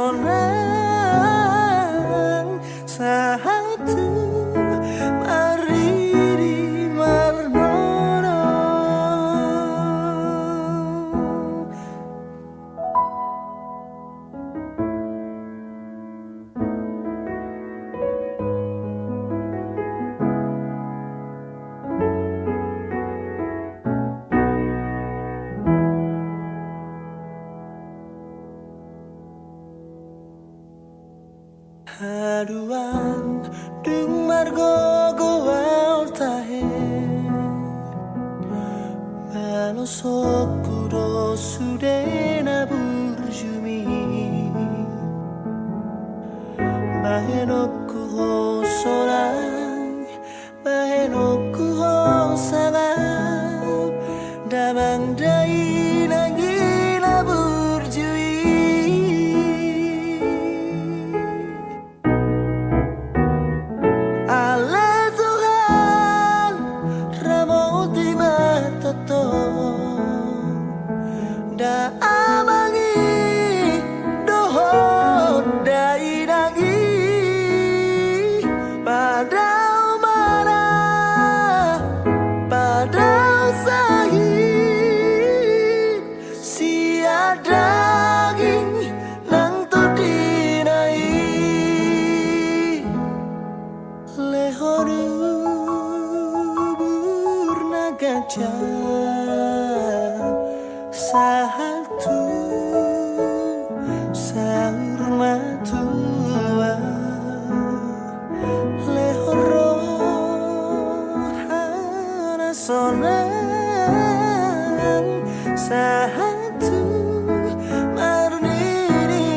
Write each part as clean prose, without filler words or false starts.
sonang satu mariri marnono haruan dung margo goal tahe balosok kuro sudena burjumi bahenoku ho sorang bahenoku ho sagap damang dai nangila burjui Ale Tuhan ramoti matoto da amangi dohot dai dagi pada umara pada sahid sia daging nang to dinai lehoru burnagaja satu sahur matua lehoro hana sonang satu marniri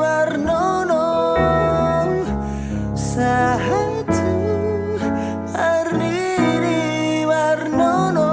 warnono satu marniri warnono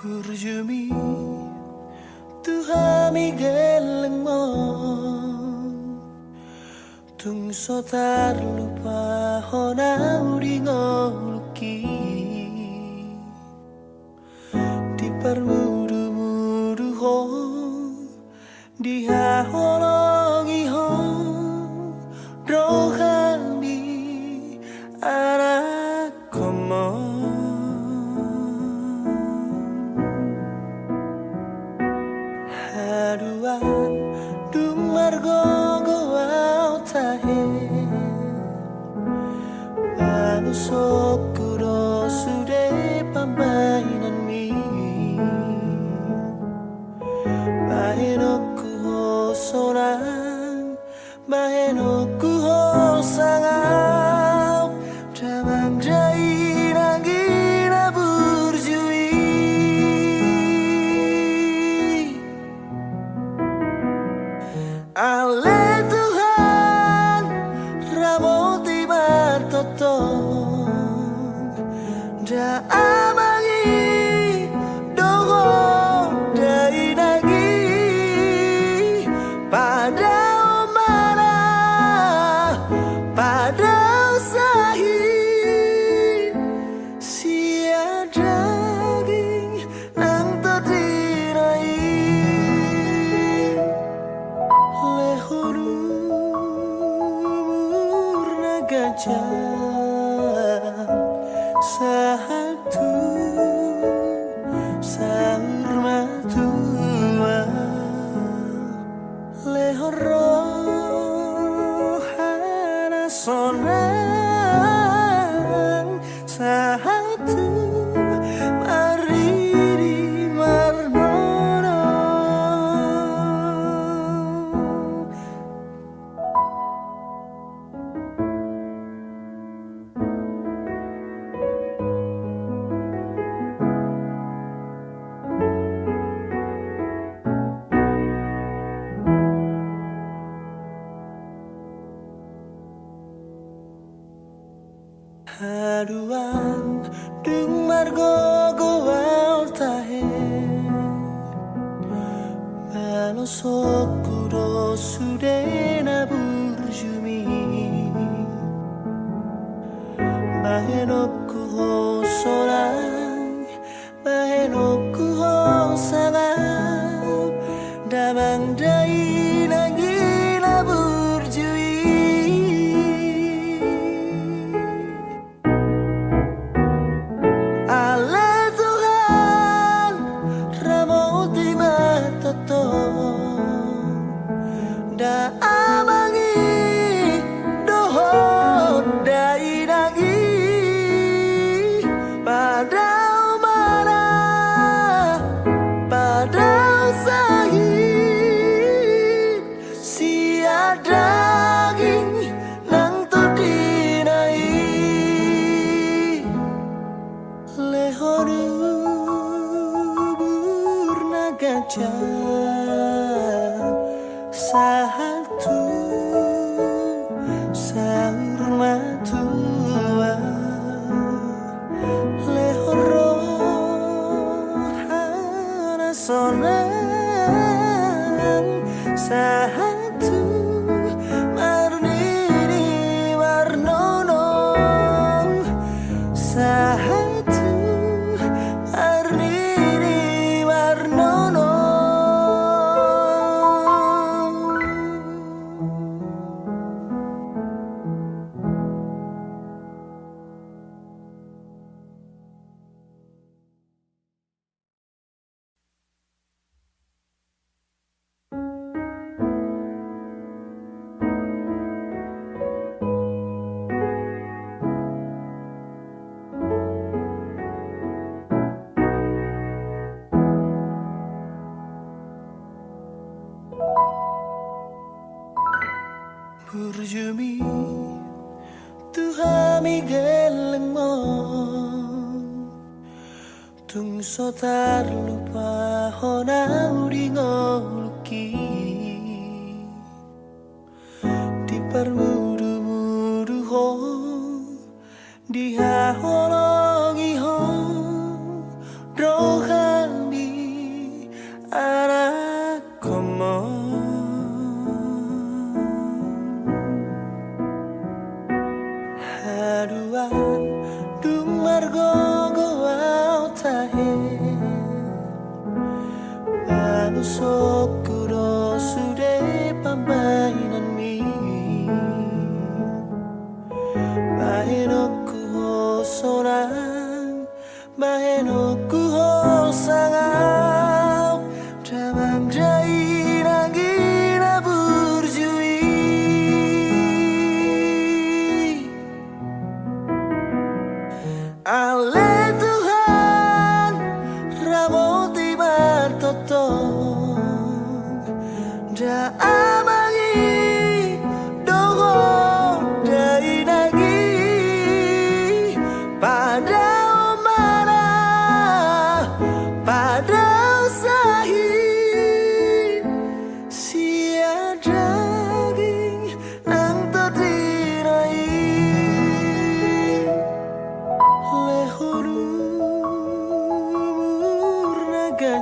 Burjumi tuhami geleng mo tung sotar lupa hona uringo luki di permudu-mudu ho di haholongi ho rohami anak komo haruan dung margo goal tahe balusok kuro sude pambainan mi bahenoku ho sorang bahenoku ho sangau damang dai nangina burjui Ale Tuhan ramoti matoto da amangi dogo dai nagi pada umara pada sahid sia daging nang tadinai lehoru murnagaja satu sahur matua lehoro hana sonang satu mariri marnono Haruan dung margo goal tahe Balosok kuro sudena burjumi Bahenoku ho solang Bahenoku ho sangap Damang dai nangina burjui Ale Tuhan ramoti matoto Da amangi dohot dai dangi pada mana pada sahid sia daging nang to dinai lehoru burnaga satu sahur matua lehoro hana sonang satu marnini warnono satu marnini warnono Burjumi Tuhami geleng mo Tung sotar lupa hona uringoluki Di permudu-mudu ho Di haholongi ho Rohami anak komo Haruan dung margo goal tahe Balosok kuro sude pambainan mi Bahenoku ho sorang Bahenoku ho sangau Damang dai nangina burjui Ale Tuhan ramoti martoto Da amangi dogo dai nagi pada mana pada sahid sia daging nang terdinai lehoru murnaga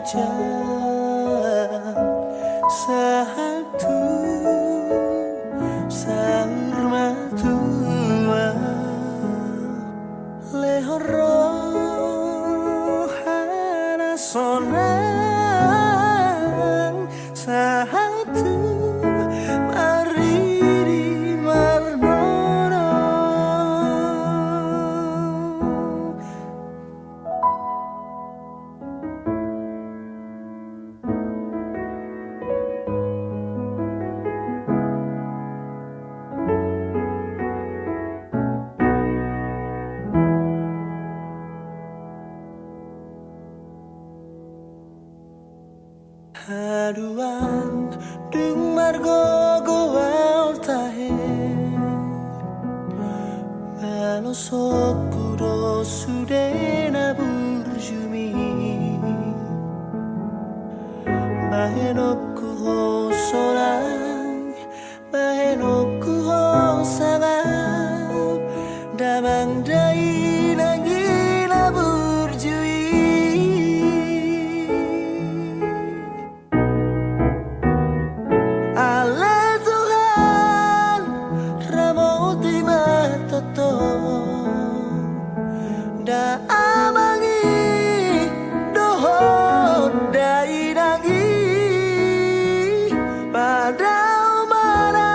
satu sahur matua lehoro hana sonang satu mariri marnono Haruan dung margo goal tahe Balosok kuro sudena burjumi Bahenoku ho sorang Bahenoku ho sangap damang dai nangina burjui Ale Tuhan ramoti matoto da amangi dohot dai nagi pada umara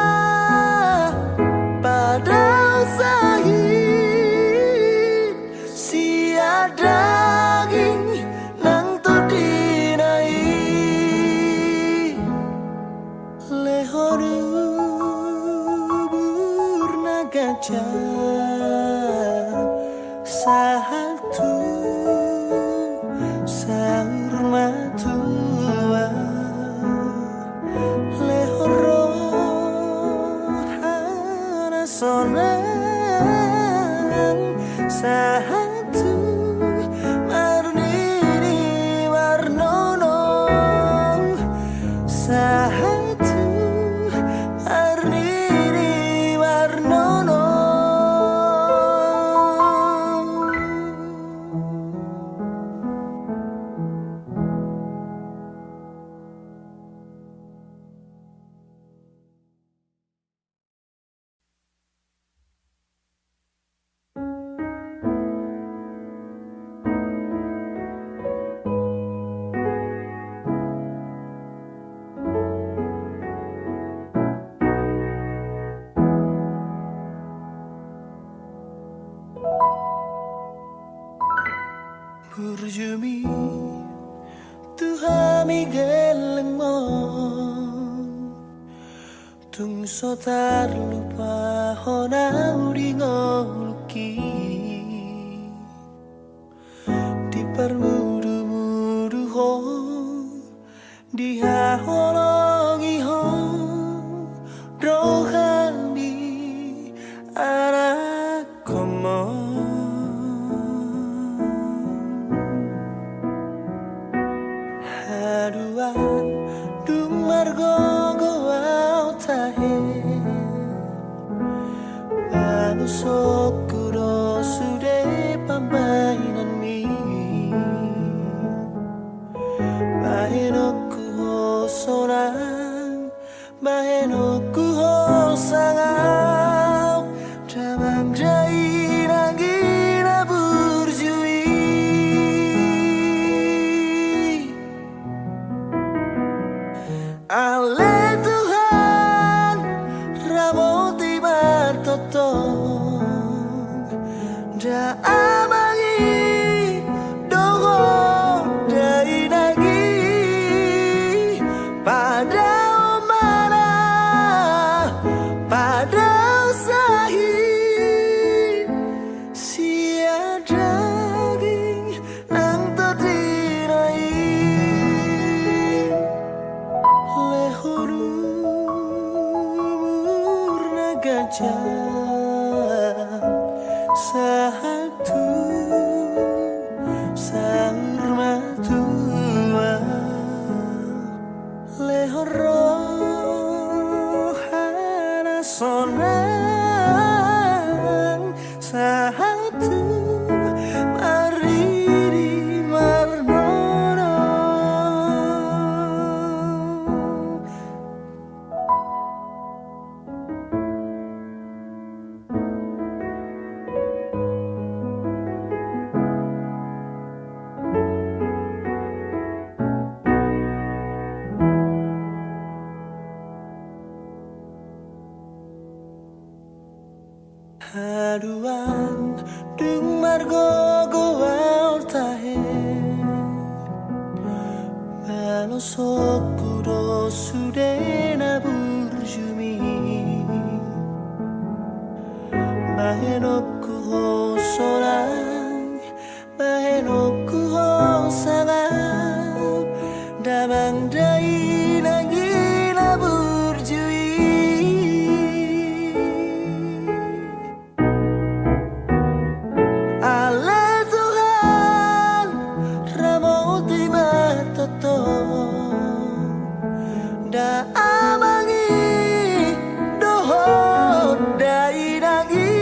pada sahid sia daging nang to dinai lehoru burnaga satu sarmatua lehoro hana sonang satu marnini warnonong satu marnini warnonong Burjumi Tuhami geleng mo Tung sotar lupa hona uringoluki Di permudu-mudu ho Di haholongi ho Rohami anak komo Haduan dung margo goau tahe Manusok kuro sude pambainan mi Bahenoku ho sorang Bahenoku ho sangau Damang dai nangina burjui Ale Tuhan ramoti martotong da amangi dogo dai nagi pada umara pada usahi sia daging nang terdinai satu sarmatua lehoro hana sonang satu mariri marnono Haduan dung margo goau tahe Manosok kuro sudena burjumi Bahenoku ho sorang Bahenoku ho sangau Damang dai nangina burjui Ale Tuhan ramoti matoto da amangi dohot dai nagi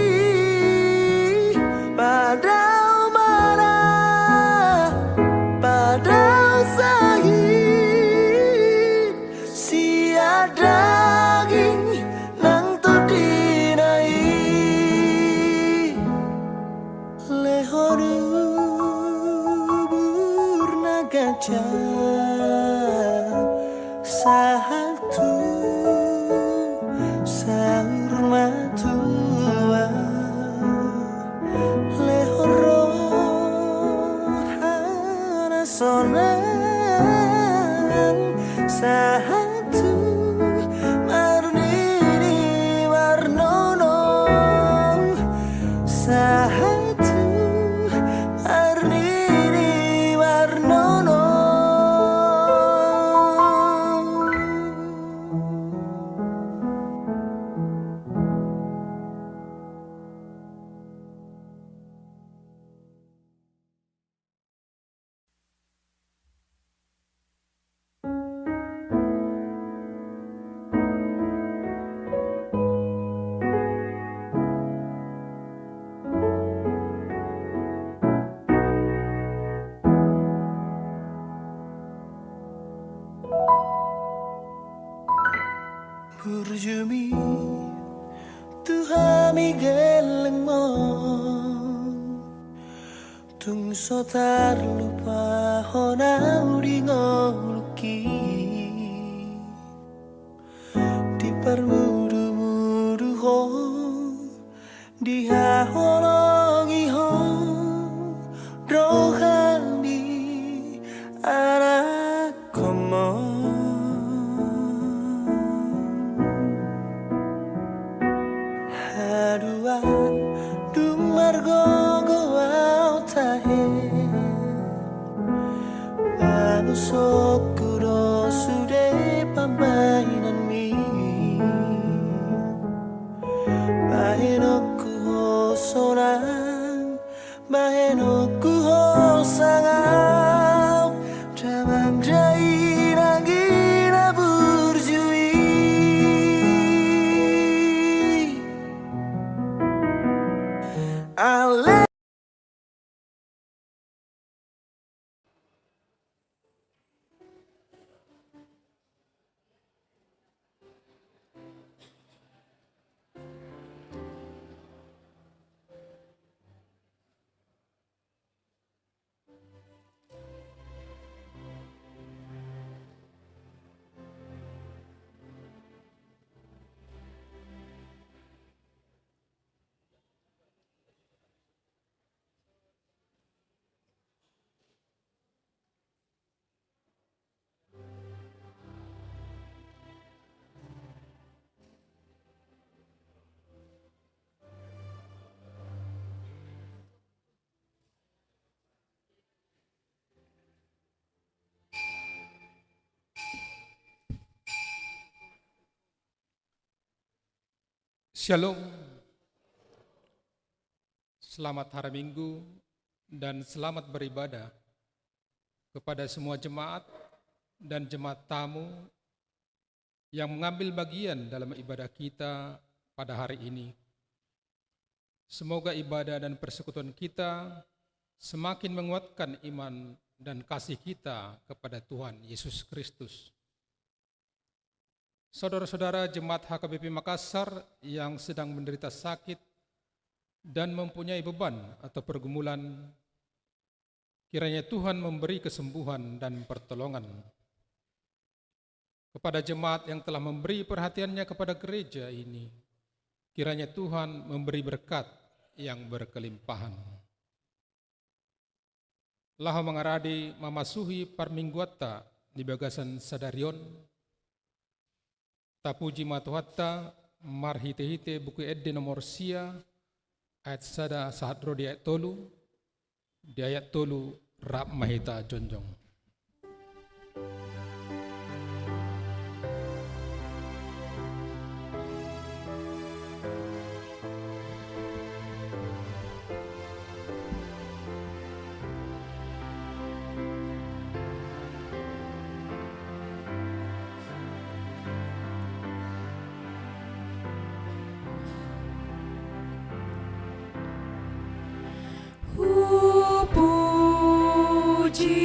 jam satu sahur matua lehoro hana sonang satu marnini warnono satu marnini warnono. Burjumi tuhami geleng mo tung sotar lupa hona uri ngoluki di permudu-mudu ho di haholongi ho rohami anak komo. Aduan dumargo goau tahe manusok kuro sude pamainan mi bahenoku ho sorang bahenoku ho sangau damang dai nangina burjui Ale. Shalom, selamat hari Minggu dan selamat beribadah kepada semua jemaat dan jemaat tamu yang mengambil bagian dalam ibadah kita pada hari ini. Semoga ibadah dan persekutuan kita semakin menguatkan iman dan kasih kita kepada Tuhan Yesus Kristus. Saudara-saudara jemaat HKBP Makassar yang sedang menderita sakit dan mempunyai beban atau pergumulan, kiranya Tuhan memberi kesembuhan dan pertolongan. Kepada jemaat yang telah memberi perhatiannya kepada gereja ini, kiranya Tuhan memberi berkat yang berkelimpahan. Laho mengaradi mamasuhi parmingguata di bagasan sadarion, tapuji matuhatta marhite-hite buku edde nomor sia ayat sada sahadro di ayat tolu rap mahita jonjong. Puji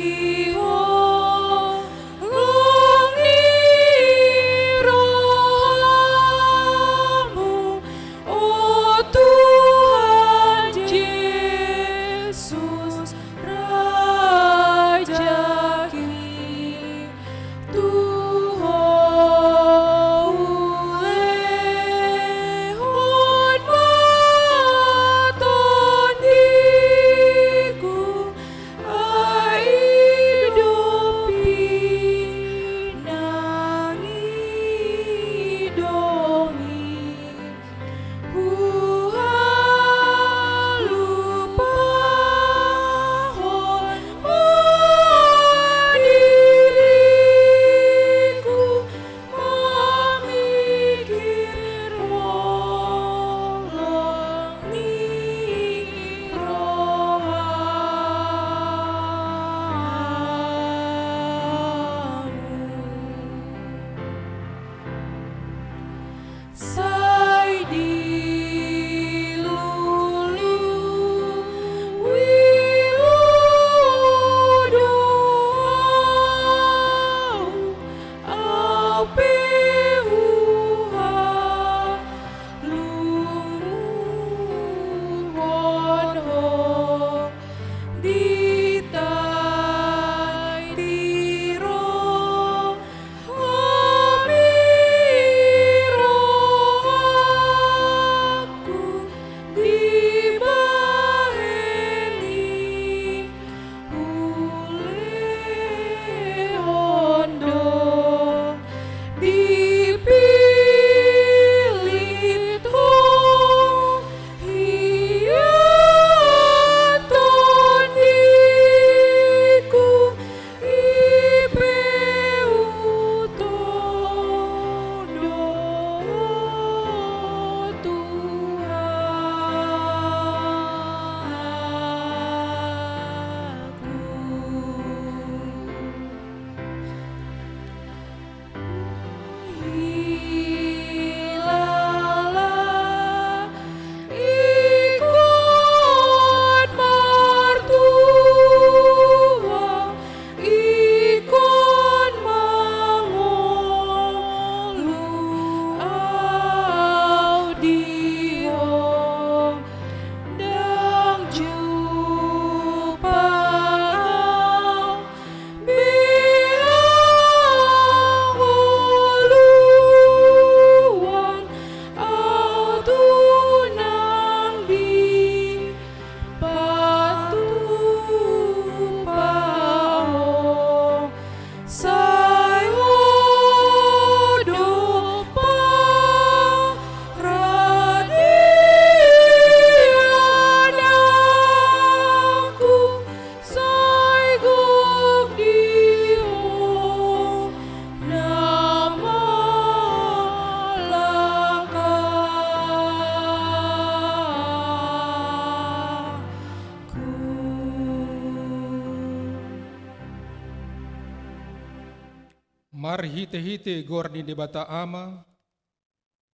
marhite-hite gor ni debata ama,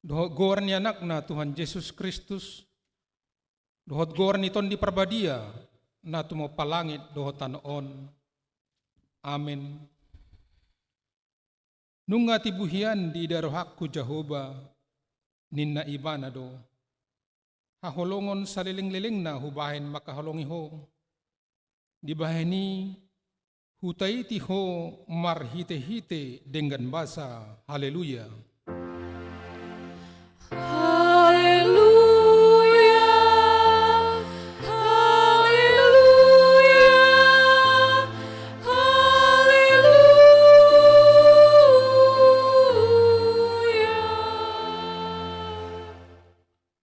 dohot gor ni anak na Tuhan Yesus Kristus, dohot gor ni ton di perbadia, na tumo palangit dohot tanoon. Amen. Nunga tibuhian di darohakku Jehovah, ninna ibana do. Haholongon sa liling-liling na hubahin makaholongi ho. Di bahini hutaiti ho marhite-hite dengan basa. Haleluya.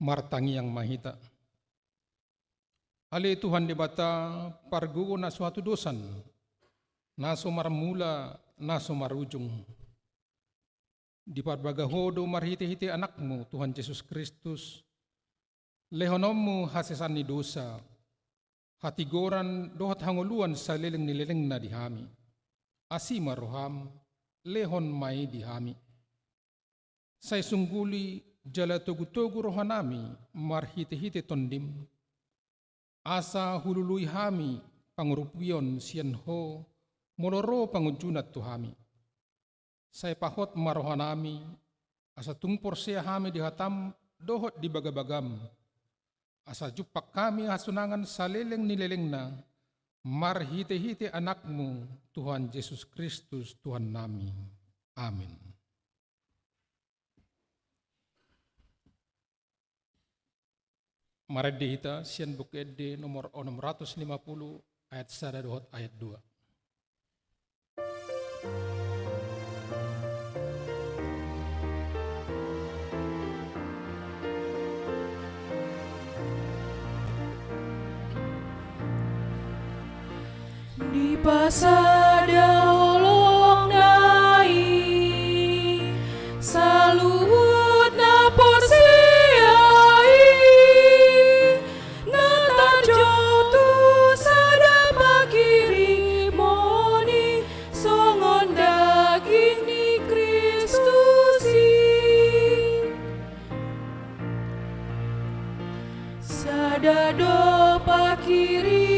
Martangi yang mahita. Ale Tuhan debata pargugo na suatu dosan, naso marmula, naso marujung. Di parbagahodo marhite-hite anakmu Tuhan Yesus Kristus, lehonommu hasesan ni dosa, hatigoran dohat hanguluan sa liling-nililing na dihami. Asima roham, lehon may dihami. Say sungguli, jala togu-togu rohanami marhite-hite tondim. Asa hulului hami pangurupion sian ho moloro pangujunat tuhami. Say pahot marohanami asa tungpor siya hami dihatam dohot di bagabagam. Asa jupak kami hasunangan sa leleng-nileleng na marhite-hite anakmu Tuhan Yesus Kristus Tuhan nami. Amin. Maradi hita sian buku ede nomor 650 ayat 1 dohot ayat 2. Di pasada olong nai saluhut na porsiai na tajotu sada pakiri moni songon daging ni Kristusi sada do pakiri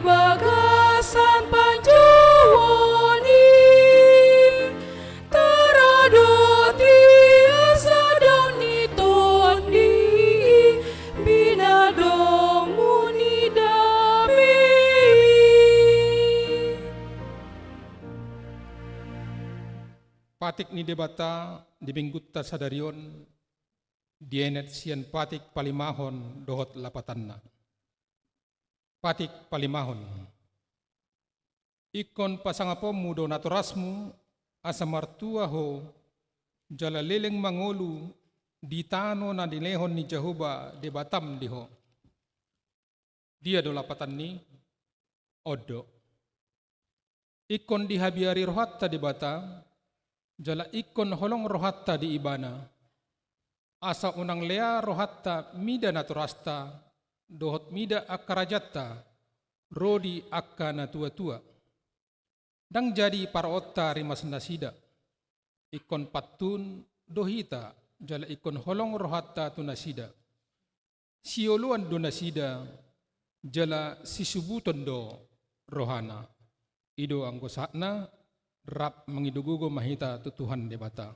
bagasan panjawani taradoti asadoni tondi binadomu ni dami. Patik ni debata di binggutta sadarion dienet sian patik palimahon dohot lapatanna. Patik palimahon. Ikon pasangapomu do naturasmu asa martua ho jala leleng mangolu di tano na dilehon ni Jehovah de batam diho. Dia do lapatan ni odo. Ikon dihabiari rohatta di bata jala ikon holong rohatta di ibana. Asa unang lea rohatta mida naturasta dohot mida akarajatta rodi akkana tua-tua. Dang jadi para otta rimas nasida. Ikon patun dohita jala ikon holong rohatta tu nasida. Sioluan do nasida jala sisubuton do rohana. Ido anggo sakna rap mengidugugo mahita tu Tuhan debata.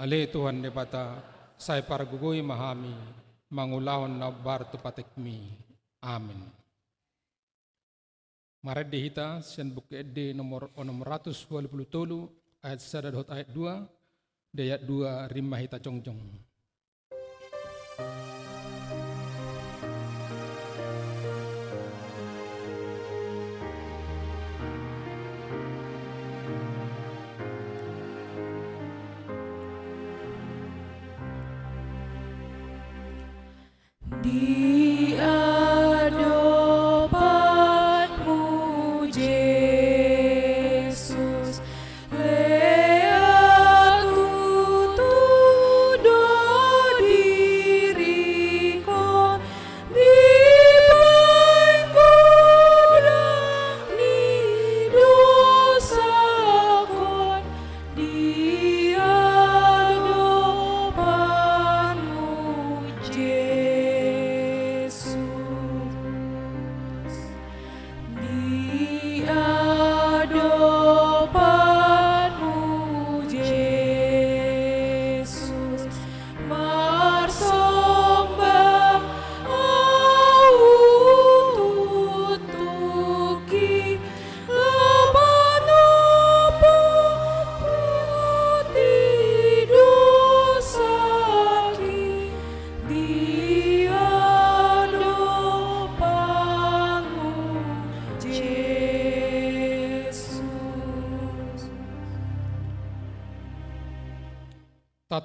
Ale Tuhan debata say paragugoi mahami mangulahon na bar tu patekmi. Amin. Maret dihita sian buku ede nomor 627 ayat 1 dohot ayat 2 dayat 2 rimah hita jongjong. Di hadapanmu Yesus, leaku tuduh diriku di bangku dan nido.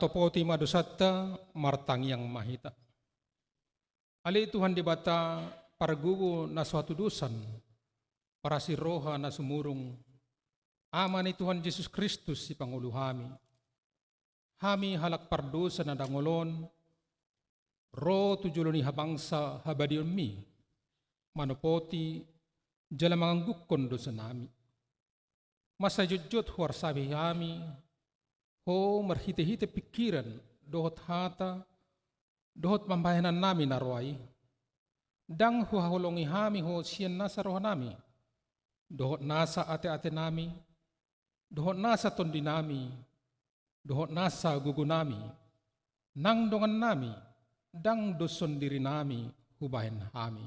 topoti madosatta martang yang mahita. Ali Tuhan dibata pargugu na suatu dosan, para si roha na sumurung, ama ni Tuhan Yesus Kristus si Pangulo hami. Hami halak pardosa na dangolon, ro tujulo ni habangsa habadion mi, manopoti, jala manganggukon dosa nami. Masajudjot huwar sabi hami, ho marhite-hite pikiran, dohot hata, dohot pambayanan nami narway. Dang huhahulongi hami ho siyan nasa roha nami, dohot nasa ate-ate nami, dohot nasa tondi nami, dohot nasa gugu nami, nang dongan nami, dang doson diri nami, hubahen hami.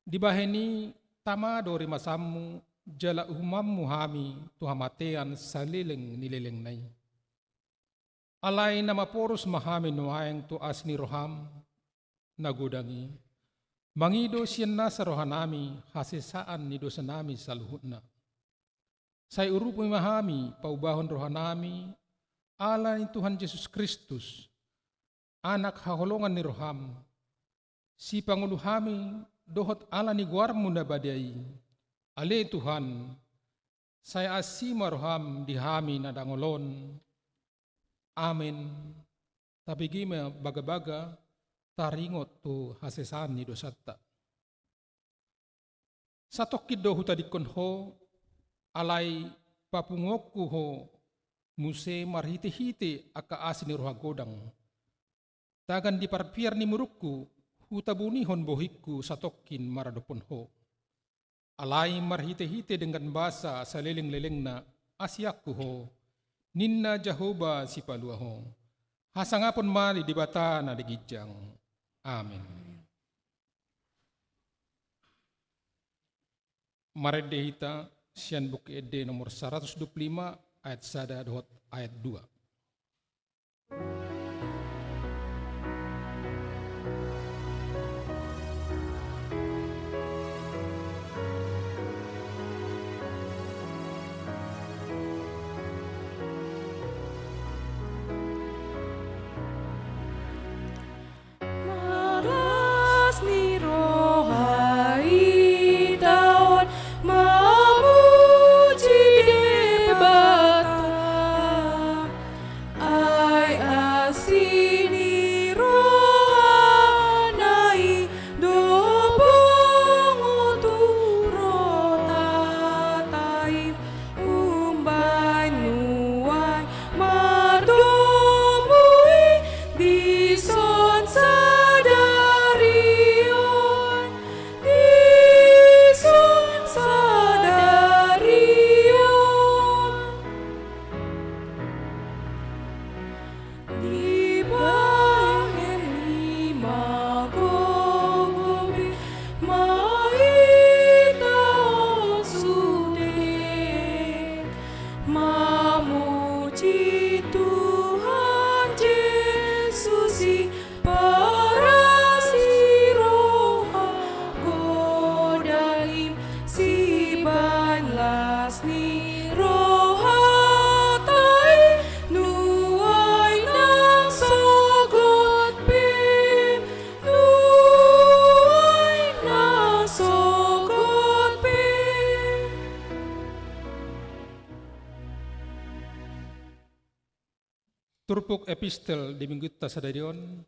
Dibaheni tama dori masamu, jala umammu hami, tuhamatean salileng nilileng nai. Alay na maporos mahami nuayang tuas ni roham, nagudangi. Mangido siyan na sa rohanami, hasisaan ni dosa nami sa luhut na. Say urupoy mahami, paubahon rohanami, ala ni Tuhan Yesus Kristus, anak haholongan ni roham, si Pangulo hami, dohot ala ni guarmu na badai, ale Tuhan, saya asima roham di hami na dangolon, amin. Tapi gima baga-baga, taringot tu hasesan ni dosatta. Satokid do hutadikon ho, alay papungokku ho, muse marhite-hite aka asini roha godang. Tagan di parpiar ni murukku, hutabunihon bohikku satokin maradopon ho. Alay marhite-hite dengan bahasa sa leleng-leleng na asyaku ho, ninna Jehovah si palua ho. Hasangapon mali di bata na digijang. Amin. Maredehita sian buku ede nomor 125 ayat 1 dot ayat 2. Maras ni rohai taon mamuji debata ai asini rohanai dobong uturotatai umbai nuai mardomui dison sadarion di bahen lima gogobi mahita sude mamuji Tuhan Yesus si para si roha godaim si banlas ni roha tai nuai nang sogot pim nuai nang sogot pim. Turpuk epistel di minggu tasadarion,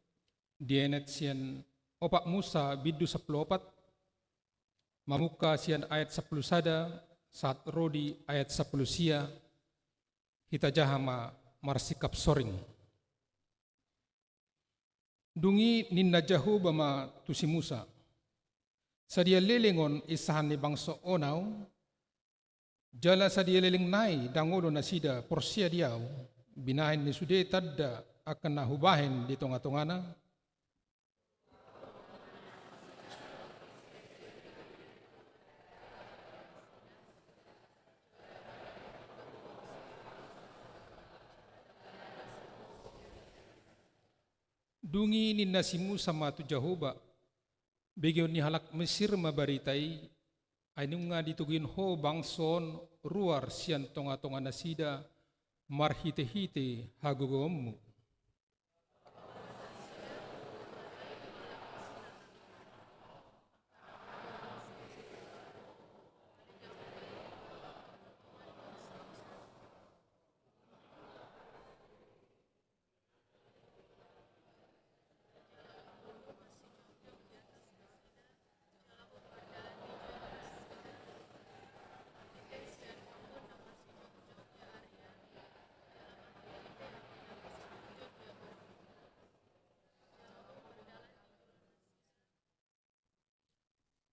dienet sian opak Musa bidu 14, mamuka sian ayat 10 sada, saat rodi ayat 10 sia, hita jahama marsikap soring. Dungi ninna jahu bama tusi Musa, sadia lelengon isahan ni bangsa onaw, jala sadia leleng nai dangulo na sida porsia diaw, binahin ni sude tadda akan nahubahin di tonga-tongana. Dungi ninna si Musa matu Jehovah, bagayon ni halak Mesir mabaritai, ay nung nga ditugin ho bangson ruar siyan tonga-tonga na sida, marhite-hite hagugommu.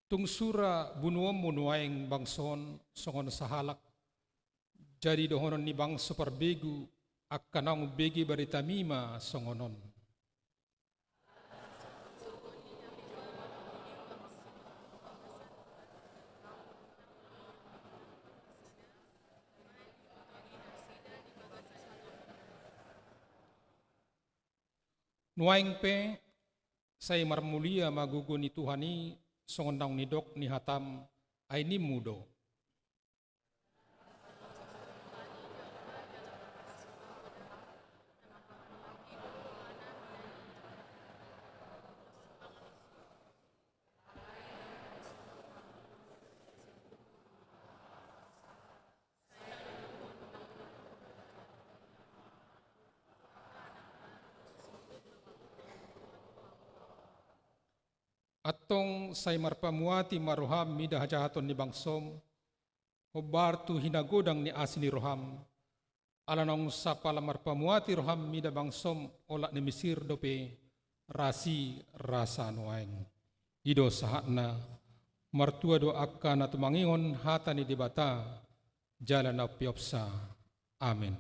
Tungsura bunuom munuaing bangson songon sahalak jadi dohonon ni bangso perbegu akanang begi baritamima songonon. Nuaing pe say marmulia maguguni Tuhani songondang nidok ni hatam ay ni mudo. Atong say marpamuati maruham mida hajahaton ni bangsom, hobartu hinagodang ni asini roham, alanong sa pala marpamuati roham mida bangsom olak ni Mesir dope rasi rasa nuaing. Ido sahatna martua do akka na tumangingon hata ni dibata jalan na piopsa. Amin.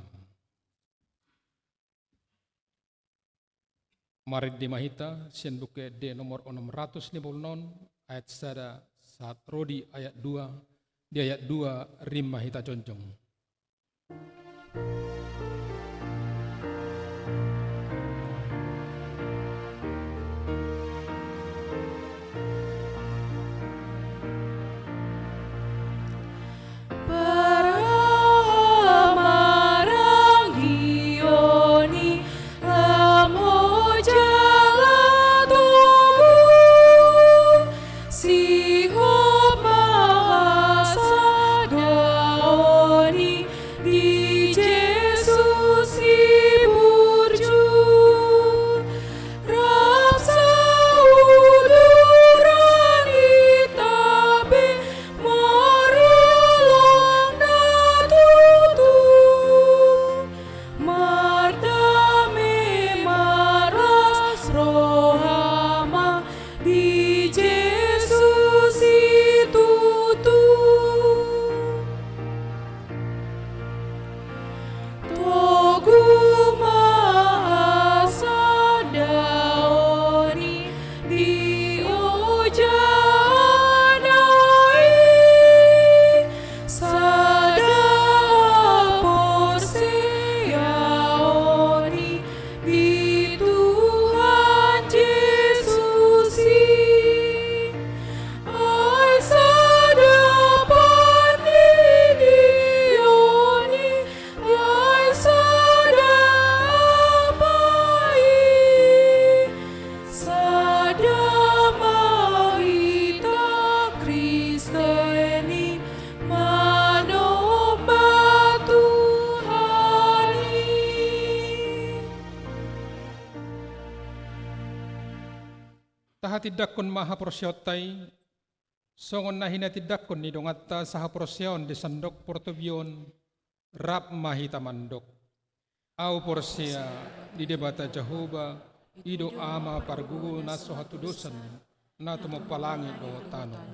Mari di mahita sian buke de nomor 650 ayat sada saat rodi ayat 2 di ayat 2 rim mahita jonjong. Tahatidakkon maha prosyotay, songon na hinatidakkon ni dongatta sa haprosyon di sandok portobion, rap mahita mandok. Au porsia di debata Jehovah, ido ama pargugo na sohatudosan na tumapalangi do tanong.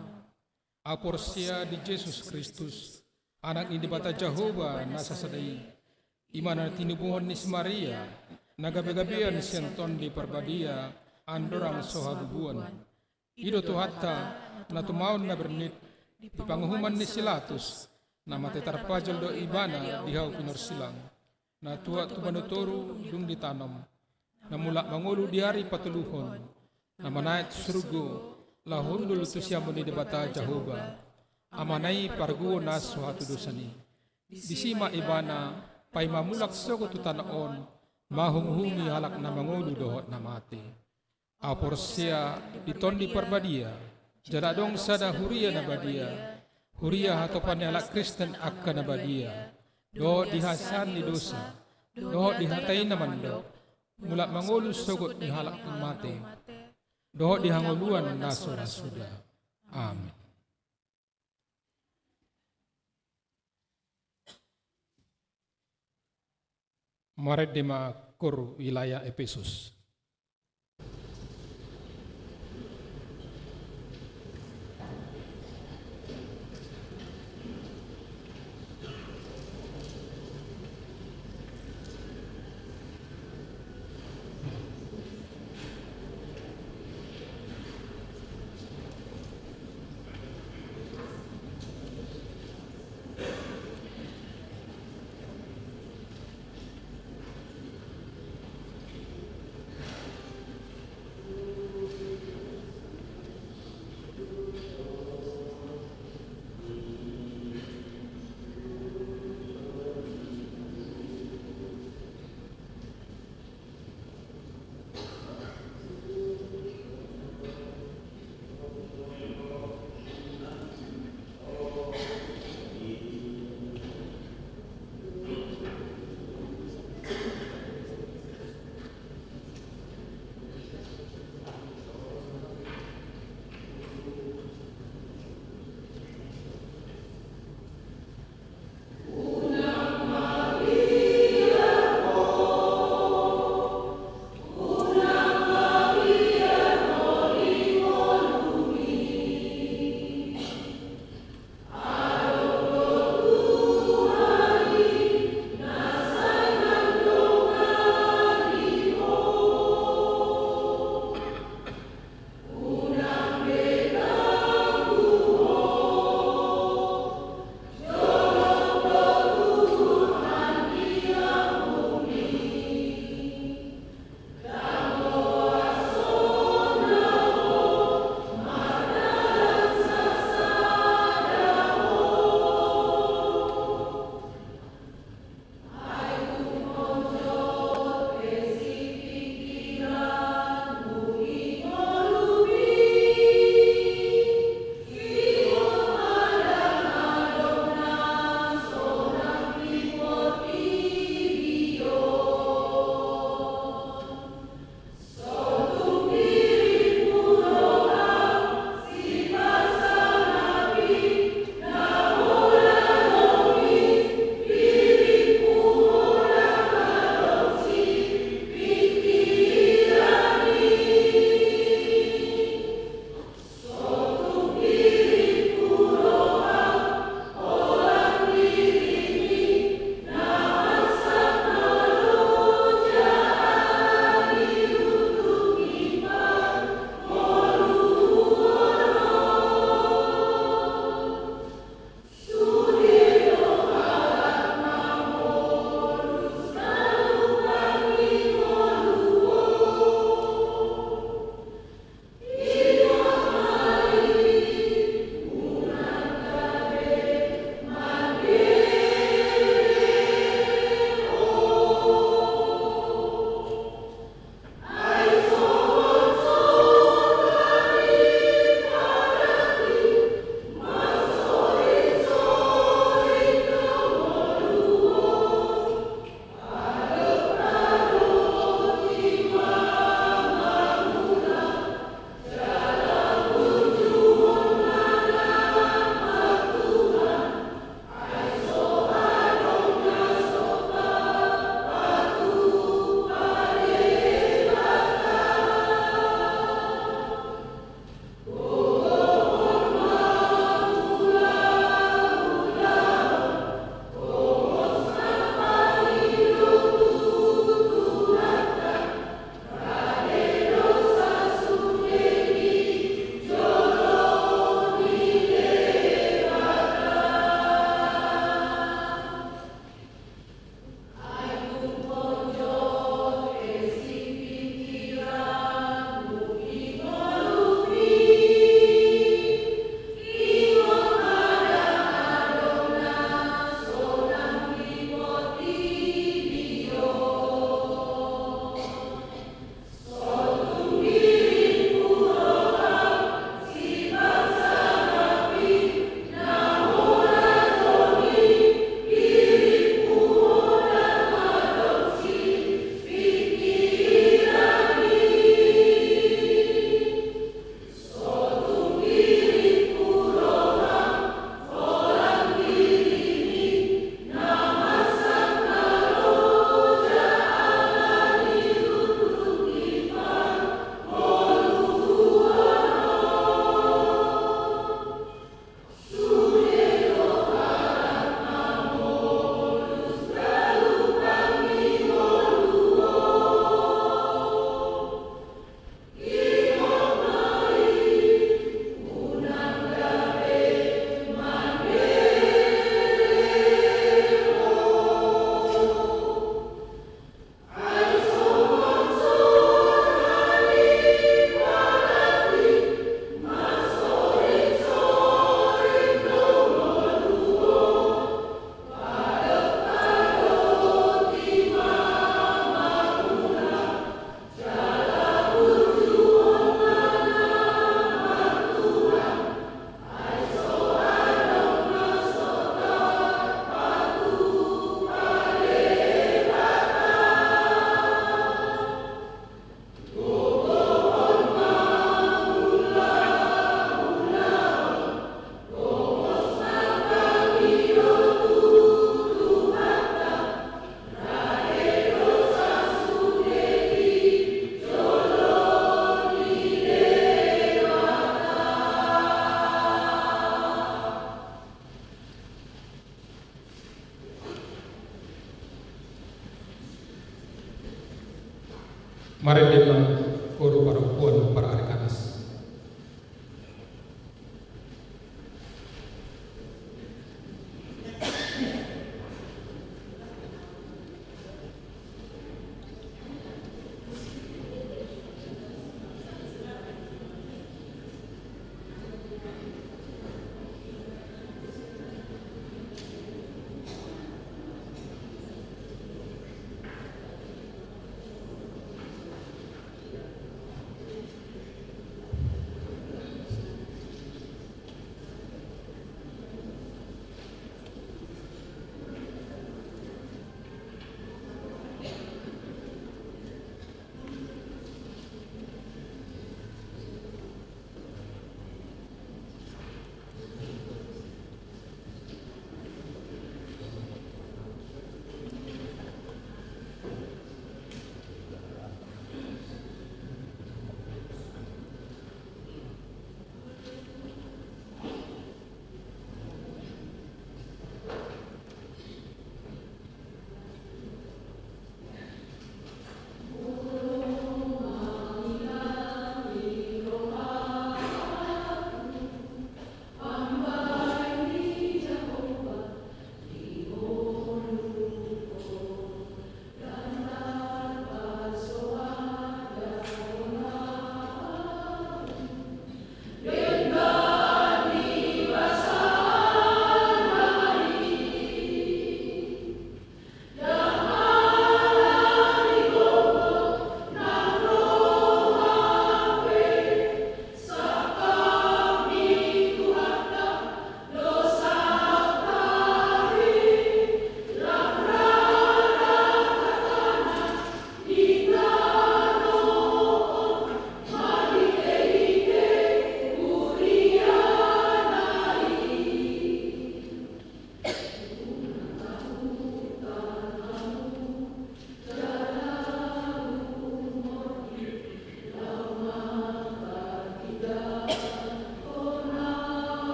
Au porsia di Jesus Kristus, anak ni debata Jehovah na sasaday, imana tinubuhon ni si Maria, nagabi-gabian siyanton di perbadia, andorang sohabubuan. Ido tuhatta na tumaon na bernit di panguhuman ni Silatus na matetarpajal do ibana dihaw pinursilang na tuwa tubanutoro dung ditanam na mula mangulo di hari patuluhon na manayat surgo lahundul tusyamo ni debata Jehovah amanay parguo na sohatudusani disima ibana pai mamulak sogo tu tanaon, mahunghungi halak na mangulu dohot na mati. Aporsia itondi perbadia, jaradong sada huria na badia, huria hatopan alak Kristen akka na badia, dohot dihasan ni dosa, dohot dihatain na mandok, mulak mangulu sogot ni halak na mati, dohot dihanguluan na surasuda. Amin. Maret dema kur wilayah Efesus.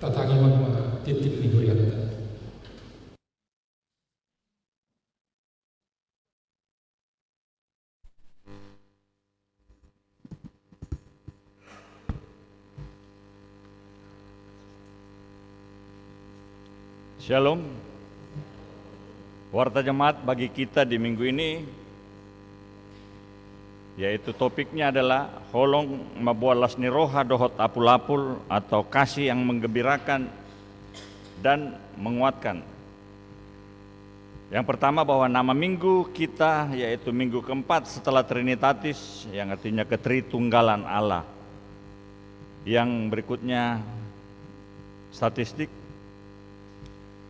tatangi magma titik ni hurianta. Shalom. Warta jemaat bagi kita di minggu ini, yaitu topiknya adalah holong mabualas ni roha dohot apul-apul, atau kasih yang menggembirakan dan menguatkan. Yang pertama, bahwa nama minggu kita yaitu minggu keempat setelah Trinitatis, yang artinya ketritunggalan Allah. Yang berikutnya statistik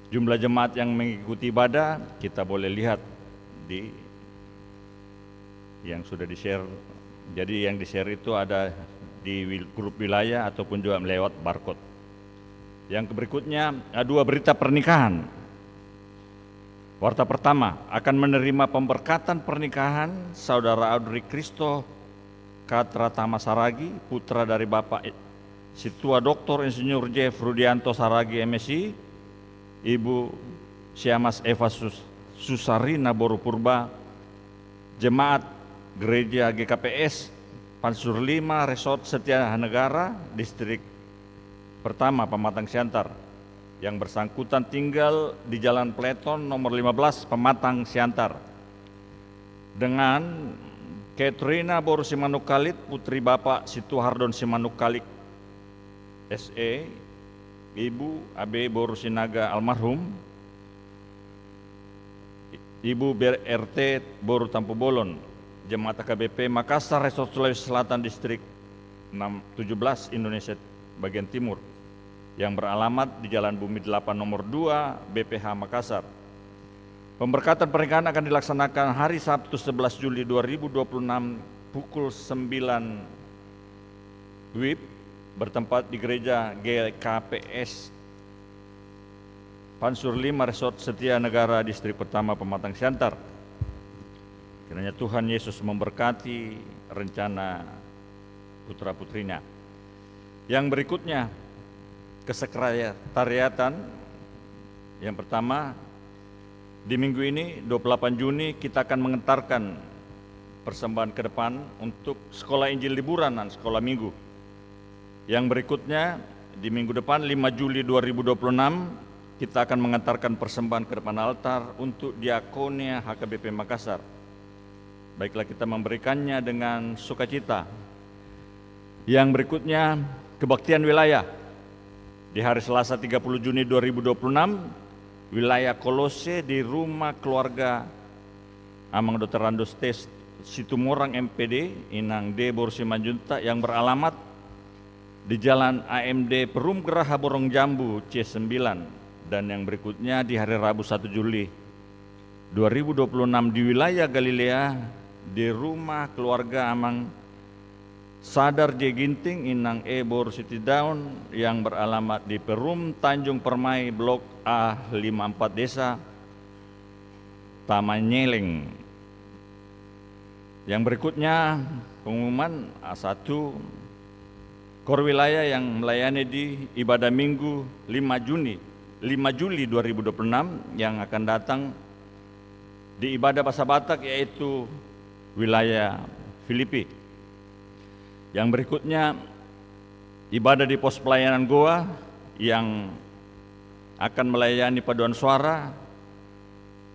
jumlah jemaat yang mengikuti ibadah, kita boleh lihat di yang sudah di-share. Jadi yang di-share itu ada di grup wilayah ataupun juga melewat barcode. Yang berikutnya, dua berita pernikahan. Warta pertama, akan menerima pemberkatan pernikahan Saudara Audrey Kristo Katratama Saragi, putra dari Bapak Situa Dr. Insinyur Jeff Rudianto Saragi MSI, Ibu Siamas Eva Susarina Boru Purba, Jemaat Gereja GKPS Pansur 5 Resort Setia Negara, Distrik Pertama Pematang Siantar, yang bersangkutan tinggal di Jalan Pleton nomor 15 Pematang Siantar, dengan Katrina Boru Simanukalit, putri Bapak Situhardon Simanukalik SE, Ibu AB Boru Sinaga almarhum, Ibu BRT Boru Tampu Bolon, Jemaat AKBP Makassar Resort Sulawesi Selatan Distrik 17 Indonesia bagian timur, yang beralamat di Jalan Bumi 8 nomor 2 BPH Makassar. Pemberkatan pernikahan akan dilaksanakan hari Sabtu 11 Juli 2026 pukul 9 WIB, bertempat di gereja GKPS Pansur 5 Resort Setia Negara Distrik Pertama Pematang Siantar. Kiranya Tuhan Yesus memberkati rencana putra-putrinya. Yang berikutnya, kesekretariatan. Yang pertama, di minggu ini 28 Juni kita akan mengantarkan persembahan ke depan untuk sekolah Injil liburan dan sekolah minggu. Yang berikutnya, di minggu depan 5 Juli 2026 kita akan mengantarkan persembahan ke depan altar untuk Diakonia HKBP Makassar. Baiklah, kita memberikannya dengan sukacita. Yang berikutnya, kebaktian wilayah. Di hari Selasa 30 Juni 2026, wilayah Kolose di rumah keluarga Amang Dr. Randos Tes Situmorang MPD Inang D. Borsi Manjunta, yang beralamat di Jalan AMD Perum Geraha Borong Jambu C9. Dan yang berikutnya di hari Rabu 1 Juli 2026 di wilayah Galilea di rumah keluarga Amang Sadar J. Ginting Inang E. Bor Siti Daun, yang beralamat di Perum Tanjung Permai Blok A54 Desa Tamanyeleng. Yang berikutnya pengumuman A1 Kor wilayah yang melayani di ibadah minggu 5 Juli 2026 yang akan datang di ibadah bahasa Batak, yaitu wilayah Filipi. Yang berikutnya ibadah di pos pelayanan Goa yang akan melayani paduan suara.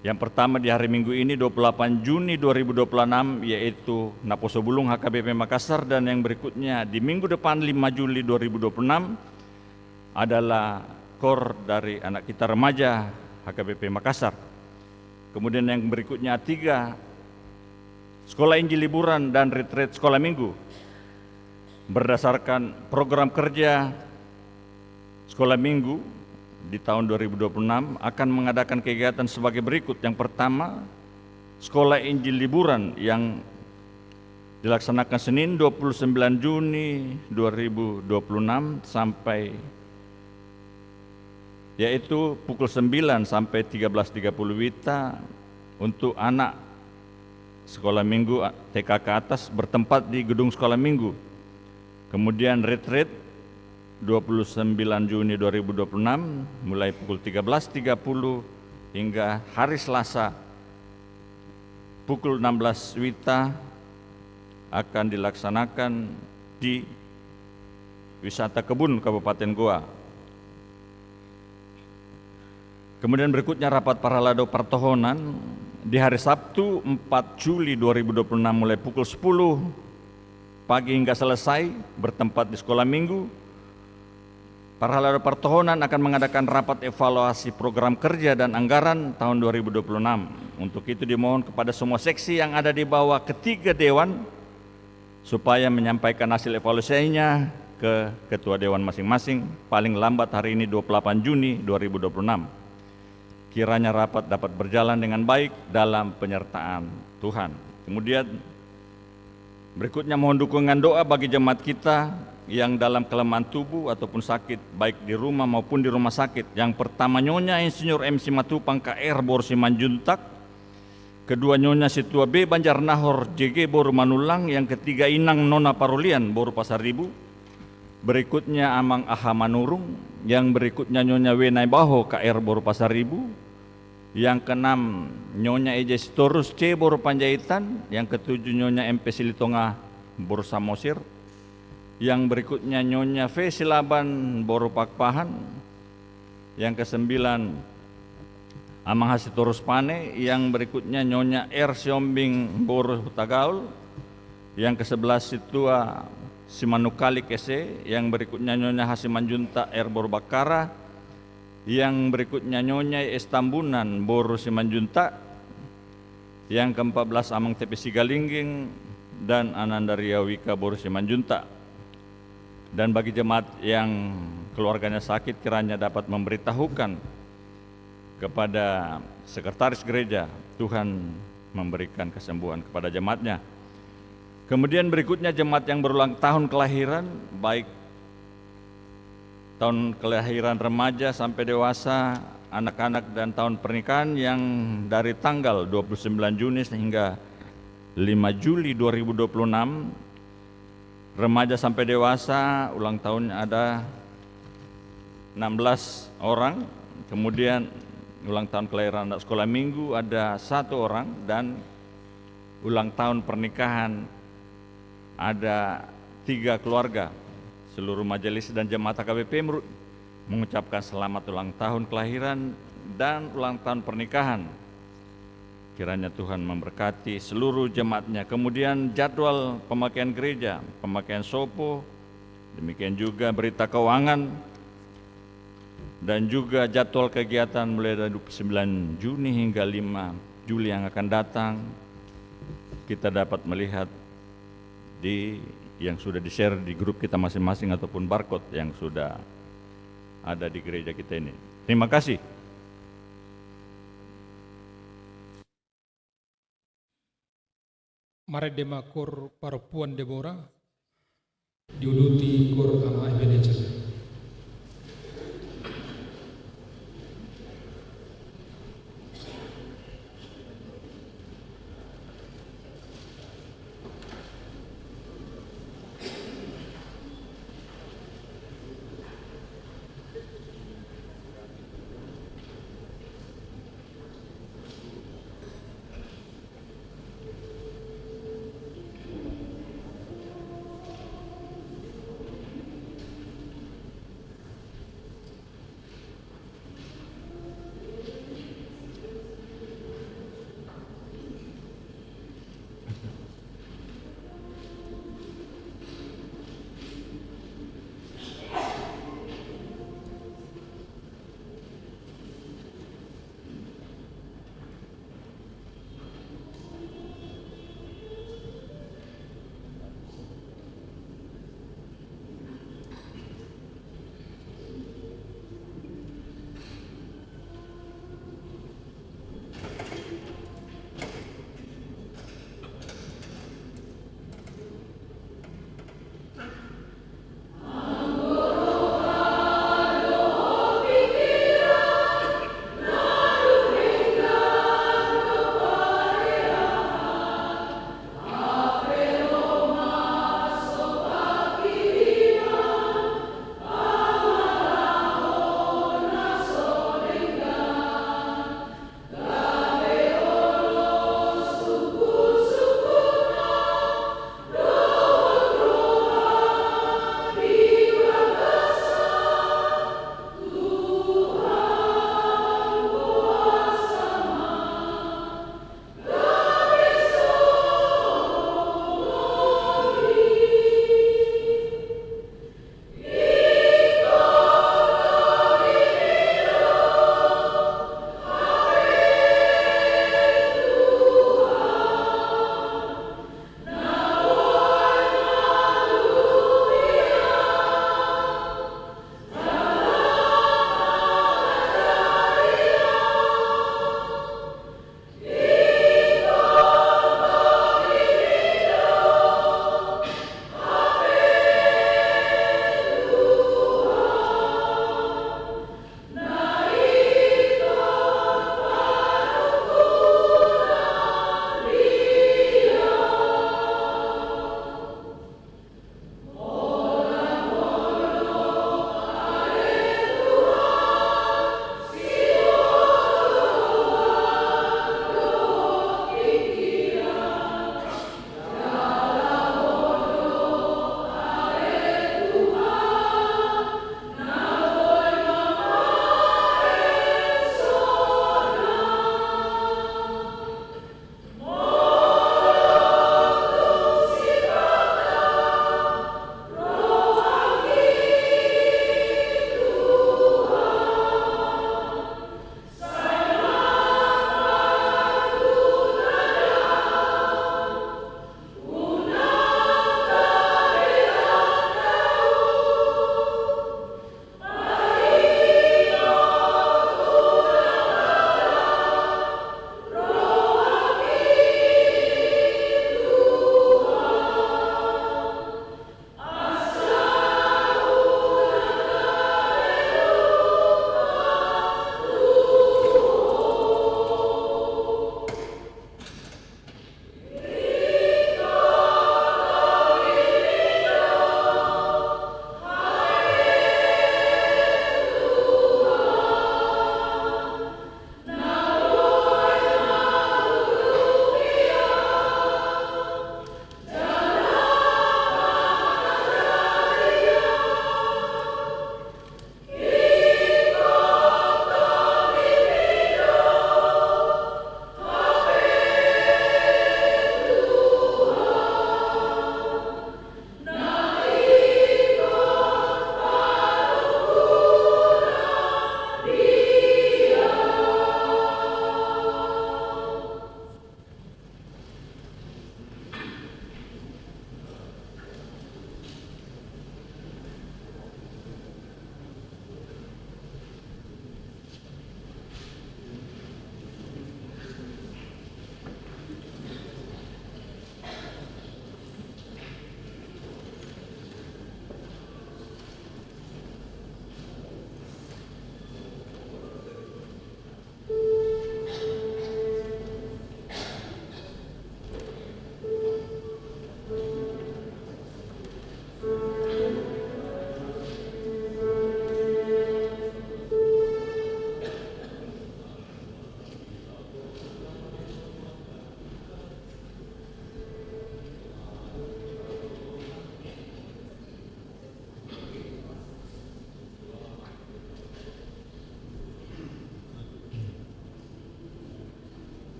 Yang pertama di hari Minggu ini 28 Juni 2026 yaitu Naposo Bulung HKBP Makassar, dan yang berikutnya di minggu depan 5 Juli 2026 adalah kor dari anak kita remaja HKBP Makassar. Kemudian yang berikutnya 3 sekolah Injil liburan dan retreat sekolah minggu. Berdasarkan program kerja sekolah minggu di tahun 2026 akan mengadakan kegiatan sebagai berikut. Yang pertama, sekolah Injil liburan yang dilaksanakan Senin 29 Juni 2026 sampai yaitu pukul 9 sampai 13.30 WITA untuk anak sekolah minggu TK ke atas bertempat di gedung sekolah minggu. Kemudian retreat 29 Juni 2026 mulai pukul 13.30 hingga hari Selasa pukul 16 WITA akan dilaksanakan di Wisata Kebun Kabupaten Goa. Kemudian berikutnya rapat Paralado Partohonan di hari Sabtu 4 Juli 2026 mulai pukul 10 pagi hingga selesai bertempat di sekolah minggu. Paralado Partohonan akan mengadakan rapat evaluasi program kerja dan anggaran tahun 2026. Untuk itu dimohon kepada semua seksi yang ada di bawah ketiga dewan supaya menyampaikan hasil evaluasinya ke ketua dewan masing-masing paling lambat hari ini 28 Juni 2026. Kiranya rapat dapat berjalan dengan baik dalam penyertaan Tuhan. Kemudian berikutnya mohon dukungan doa bagi jemaat kita yang dalam kelemahan tubuh ataupun sakit baik di rumah maupun di rumah sakit. Yang pertama Nyonya Insinyur M. Simatupang KR Bor Simanjuntak, kedua Nyonya Situa B. Banjarnahor JG Bor Manulang, yang ketiga Inang Nona Parulian Bor Pasaribu, berikutnya Amang Aha Manurung, yang berikutnya Nyonya Wenai Baho KR Bor Pasaribu, yang keenam Nyonya Eje Sitorus C Bor Panjaitan, yang ketujuh Nyonya MP Silitonga Bor Samosir, yang berikutnya Nyonya V Silaban Bor Pakpahan, yang kesembilan Amang Hasitorus Pane, yang berikutnya Nyonya R Siombing Bor Hutagaul, yang ke-11 Situa Simanukali Kese, yang berikutnya Nyonya Hasimanjunta R Bor Bakara, yang berikutnya Nyonya Estambunan Bor Simanjunta, yang ke-14 Amang Tepi Sigalingging dan Anandaria Wika Bor Simanjunta. Dan bagi jemaat yang keluarganya sakit kiranya dapat memberitahukan kepada sekretaris gereja, Tuhan memberikan kesembuhan kepada jemaatnya. Kemudian berikutnya jemaat yang berulang tahun kelahiran, baik tahun kelahiran remaja sampai dewasa, anak-anak dan tahun pernikahan yang dari tanggal 29 Juni hingga 5 Juli 2026, remaja sampai dewasa ulang tahunnya ada 16 orang, kemudian ulang tahun kelahiran anak sekolah minggu ada 1 orang, dan ulang tahun pernikahan ada 3 keluarga. Seluruh majelis dan jemaat AKBP mengucapkan selamat ulang tahun kelahiran dan ulang tahun pernikahan. Kiranya Tuhan memberkati seluruh jemaatnya. Kemudian jadwal pemakaian gereja, pemakaian sopo, demikian juga berita keuangan, dan juga jadwal kegiatan mulai dari 29 Juni hingga 5 Juli yang akan datang, kita dapat melihat di yang sudah di-share di grup kita masing-masing ataupun barcode yang sudah ada di gereja kita ini. Terima kasih. Mari dema kor Parapuan Deborah diuluti kor ama Ebenezer.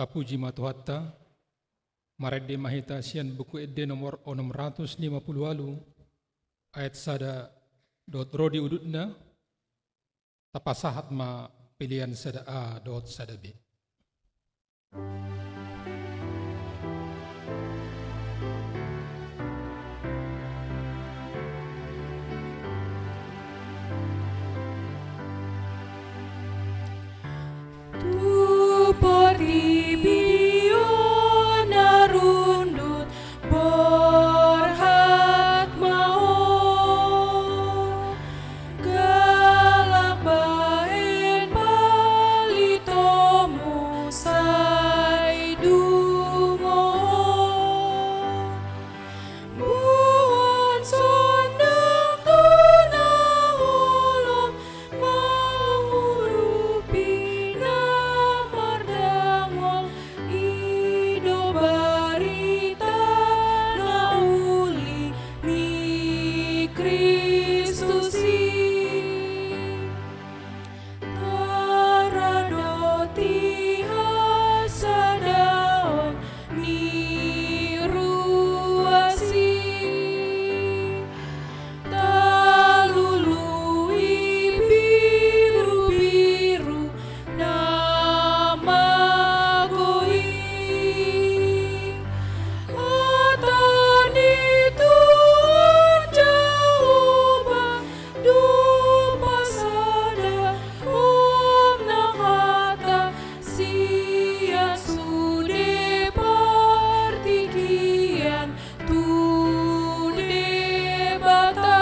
Tapuji matuhatta, Maredde Mahita Sian buku edde nomor 650 ayat sada dot rodi udutna tapasahat ma pilihan sada A dot sada B. Tu portibio narundut borhat mau galak baen palitomu sai dungo buon sondang tunahulom mangurupi namardangol ido barita nauli ni Kristusi taradoti hasadaon ni ruasi talului biru-biru namagoi atani Tuhan jauh dupa sada om nahata sia sude partikian tu debata.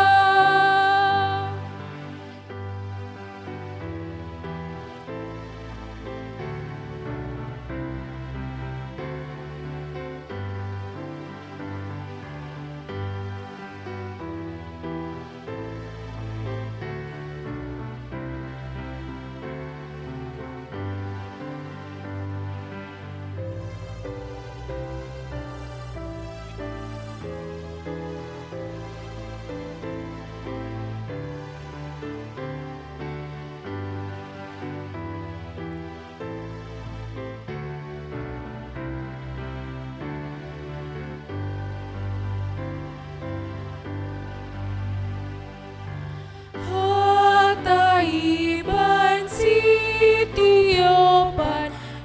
Hatai ban sitiopan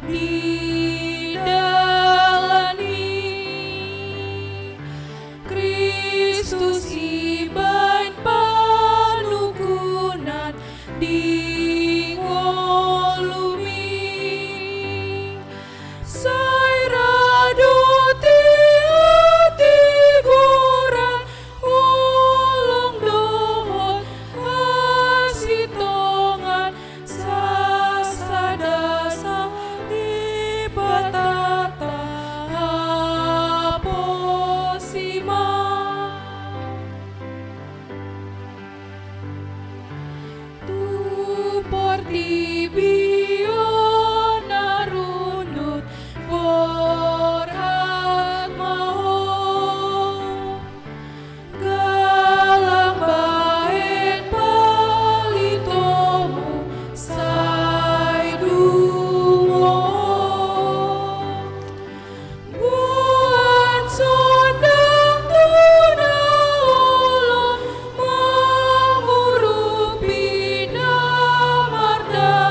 didalani Kristus iban panukunan dingolumi sai radoti hati gurang ulung dohot asitongan sasadasa di batata aposima tu portibio narundut borhat mau galak baen palitomu sai dungo buat sondang tunahulom mangurupi namardangol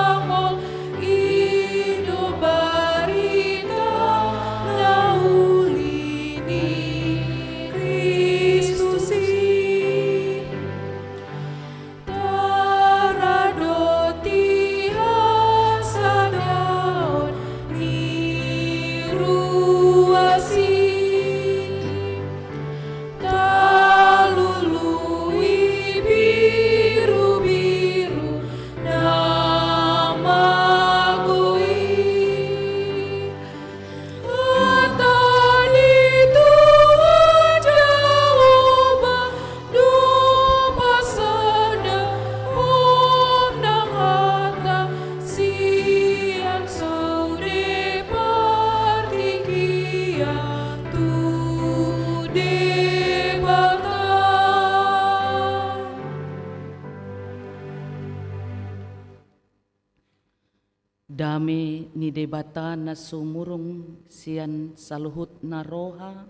Dami ni debata na sumurong siyan saluhut na roha,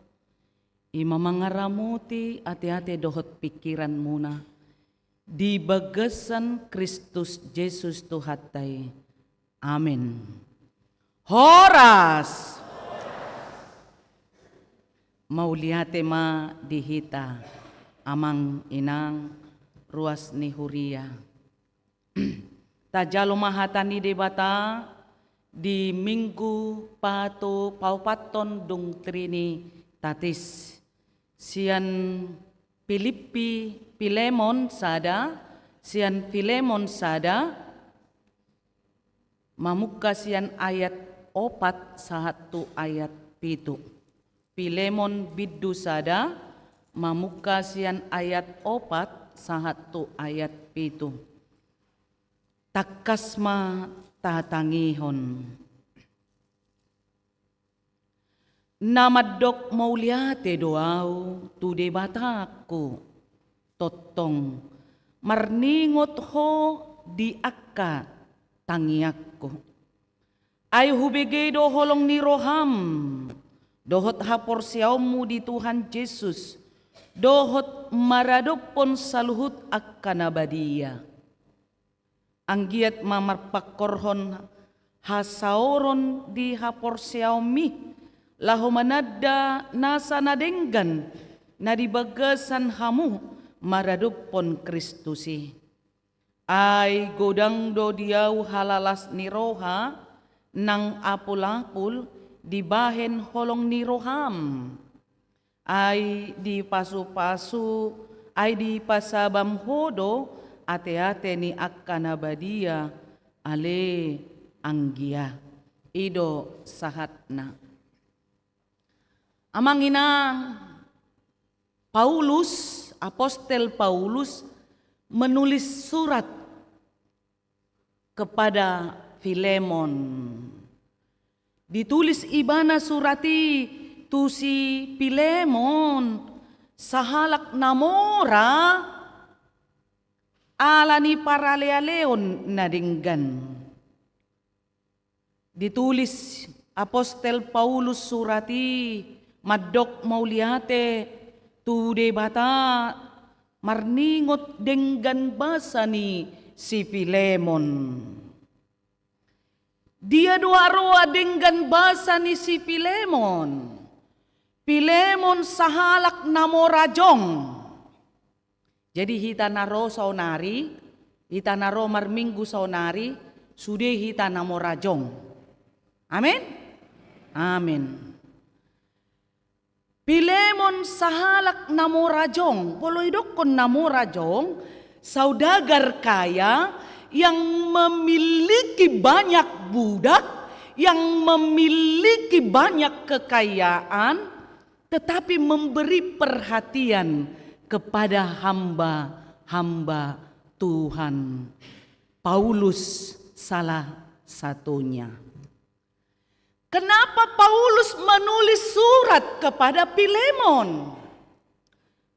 imamangaramuti ati-ati dohot pikiran muna, di bagasan Kristus Jesus Tuhatay. Amin. Horas! Maulihate ma dihita, amang inang ruas ni Huria. Tajalo mahatan ni debata di minggu pato paupaton dung trini tatis sian Filemon sada mamuka sian ayat 4 satu ayat 7. Filemon biddu sada mamuka sian ayat 4 satu ayat 7. Takasma tatangihon. Namadok mauliate doaw tu debataku totong marningot ho di akka tangiakku. Ay hubege do holong ni roham dohot hapor siawmu di Tuhan Yesus dohot maradopon saluhut akka nabadia. Anggiat mamarpakorhon hasauron di hapor siaumi lahu manada nasa nadenggan na dibagasan hamu maradupon Kristusi. Ay godang do diaw halalas ni roha nang apul-apul di bahen holong ni roham. Ay di pasu-pasu ay di pasabam hodo ate-ate ni akka nabadia ale anggia ido sahatna. Amang inang Paulus, Apostel Paulus menulis surat kepada Filemon. Ditulis ibana surati tu si Filemon sahalak namora alani paralealeon nadinggan. Ditulis Apostel Paulus surati madok mauliate tu debata marningot denggan basa ni si Filemon. Dia dua roa denggan basa ni si Filemon. Filemon sahalak namorajong. Jadi hita naro saunari, hita naro marminggu saunari, sudah hita namo rajong. Amin? Amin. Filemon sahalak namo rajong, poloidok kon namo rajong, saudagar kaya yang memiliki banyak budak, yang memiliki banyak kekayaan, tetapi memberi perhatian kepada hamba-hamba Tuhan. Paulus salah satunya. Kenapa Paulus menulis surat kepada Filemon?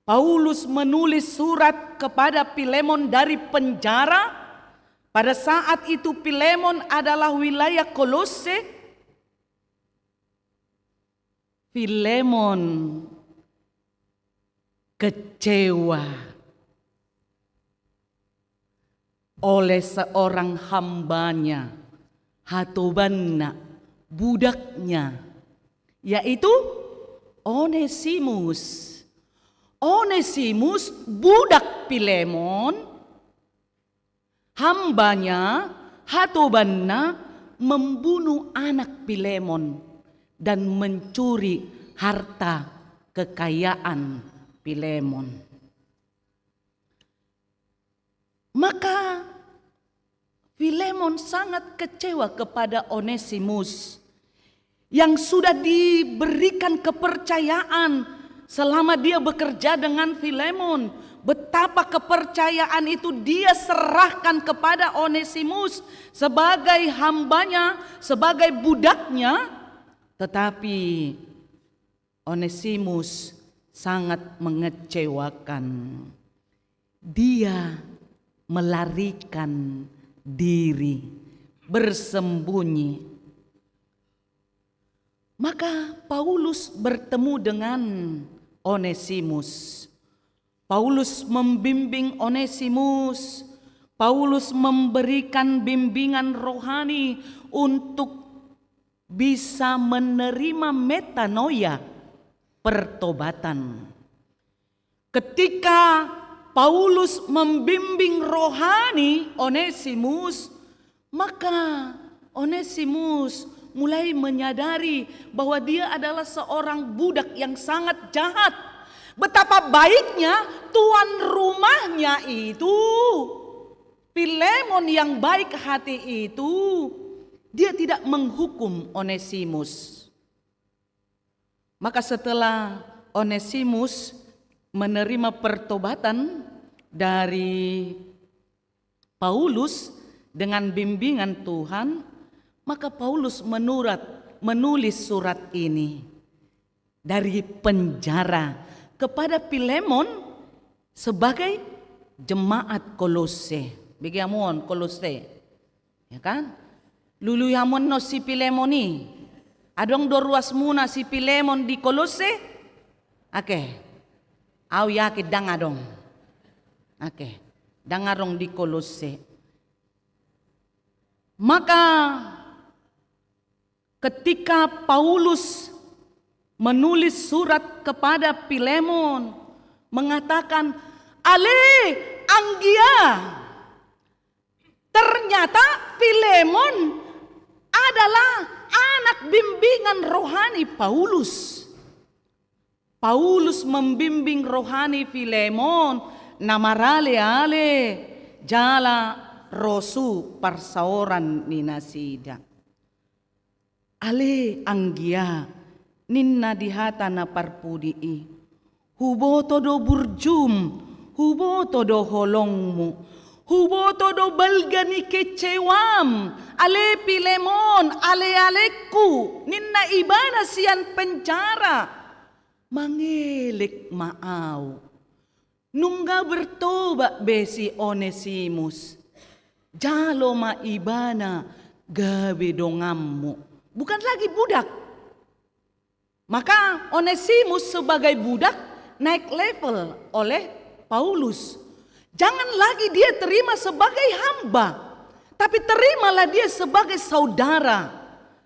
Paulus menulis surat kepada Filemon dari penjara. Pada saat itu Filemon adalah wilayah Kolose. Filemon kecewa oleh seorang hambanya, hatobanna, budaknya, yaitu Onesimus. Onesimus budak Filemon, hambanya, hatobanna, membunuh anak Filemon dan mencuri harta kekayaan Filemon. Maka Filemon sangat kecewa kepada Onesimus yang sudah diberikan kepercayaan selama dia bekerja dengan Filemon. Betapa kepercayaan itu dia serahkan kepada Onesimus sebagai hambanya, sebagai budaknya. Tetapi Onesimus sangat mengecewakan. Dia melarikan diri, bersembunyi. Maka Paulus bertemu dengan Onesimus. Paulus membimbing Onesimus. Paulus memberikan bimbingan rohani untuk bisa menerima metanoia, pertobatan. Ketika Paulus membimbing rohani Onesimus, maka Onesimus mulai menyadari bahwa dia adalah seorang budak yang sangat jahat. Betapa baiknya tuan rumahnya itu, Filemon yang baik hati itu, dia tidak menghukum Onesimus. Maka setelah Onesimus menerima pertobatan dari Paulus dengan bimbingan Tuhan, maka Paulus menulis surat ini dari penjara kepada Filemon sebagai jemaat Kolose. Bigiamon Kolose, ya kan? Luluhamon no si Filemoni. Adong doruas muna si Filemon di Kolose. Oke. Au yakit dangadong. Oke. Dangarong di Kolose. Maka ketika Paulus menulis surat kepada Filemon mengatakan, "Ale Anggia." Ternyata Filemon adalah anak bimbingan rohani Paulus. Paulus membimbing rohani Filemon, namarale ale jala rosu parsaoran ninasida. Ale Anggia ninna dihata na parpudii. Huboto do burjum, huboto do holongmu. Huboto do balgani kecewam, ale Filemon, ale aleku, ninna ibana sian penjara, mangelik maaw. Nungga bertobat besi Onesimus, jalo maibana gabe dongammu, bukan lagi budak. Maka Onesimus sebagai budak naik level oleh Paulus. Jangan lagi dia terima sebagai hamba, tapi terimalah dia sebagai saudara.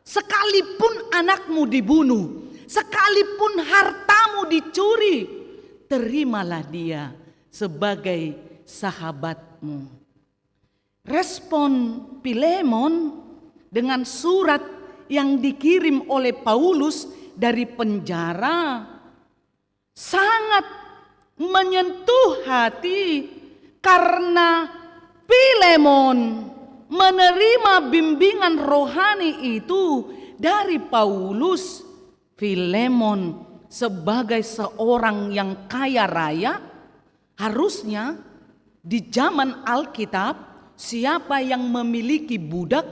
Sekalipun anakmu dibunuh, sekalipun hartamu dicuri, terimalah dia sebagai sahabatmu. Respon Filemon dengan surat yang dikirim oleh Paulus dari penjara sangat menyentuh hati. Karena Filemon menerima bimbingan rohani itu dari Paulus, Filemon sebagai seorang yang kaya raya, harusnya di zaman Alkitab siapa yang memiliki budak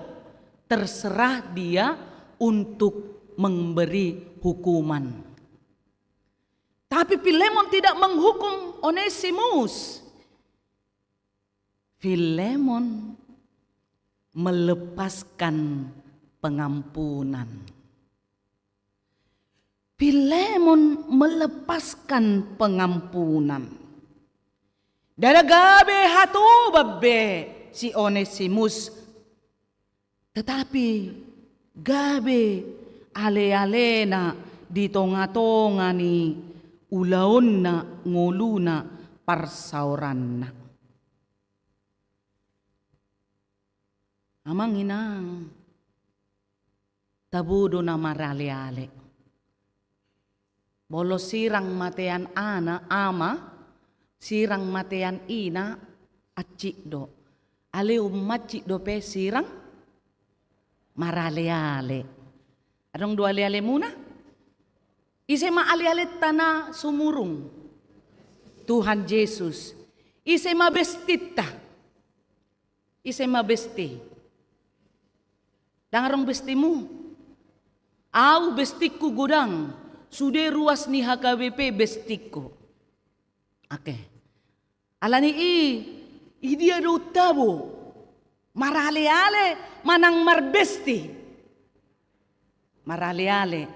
terserah dia untuk memberi hukuman. Tapi Filemon tidak menghukum Onesimus. Filemon melepaskan pengampunan. Filemon melepaskan pengampunan. Daragabe hatu babbe si Onesimus. Tetapi gabe ale-alena di tonga-tonga ni ulaon na nguluna parsauran na. Amang inang tabudo na marale-ale. Bolo sirang matean ana ama, sirang matean ina at cikdo. Ale umacikdo pe sirang marale-ale. Adong dua ale-ale muna? Ise ma ale-ale tana sumurung. Tuhan Yesus. Ise ma bestita. Ise ma besti. Dangarong bestimu, au bestiku godang, sude ruas ni HKBP bestiku. Oke, alani dia do tabo, Marale-ale manang marbesti. Marale-ale.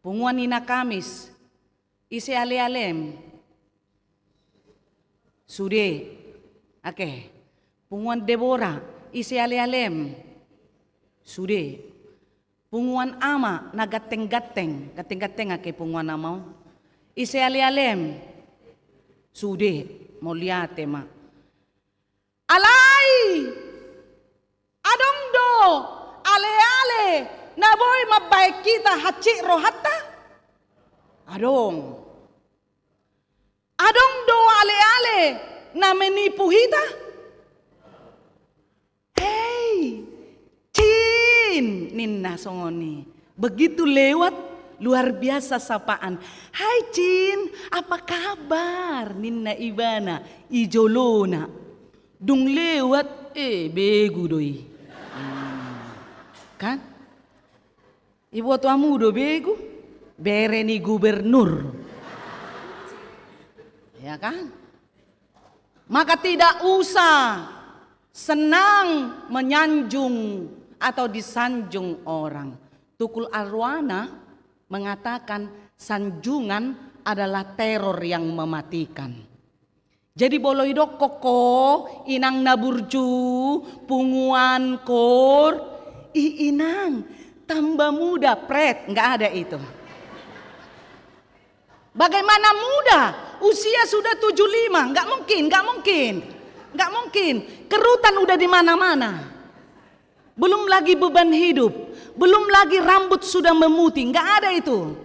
Punguan ina Kamis. Isi ale-alem. Sude. Oke. Punguan Deborah. Isi ale-alem. Sude. Punguan ama na gateng-gateng. Gateng-gateng ake punguan amau. Isi ale-alem. Sude. Mau lihat ma. Alay! Adong do! Ale-ale! Naboy mabaik kita haci rohata? Adong. Adong do ale-ale na menipu hita? Hey! Cin! Ninna songoni. Begitu lewat luar biasa sapaan. Hai Cin, apa kabar? Ninna Ibana, ijolona. Dung lewat, begu doi. Kan? Ibu tuamu do begu, bereni gubernur. Ya kan? Maka tidak usah senang menyanjung atau disanjung orang. Tukul Arwana mengatakan sanjungan adalah teror yang mematikan. Jadi boloido koko inang naburju punguan kor inang tambah muda pret, nggak ada itu. Bagaimana muda? Usia sudah 75, nggak mungkin. Kerutan udah di mana-mana. Belum lagi beban hidup, belum lagi rambut sudah memutih, nggak ada itu.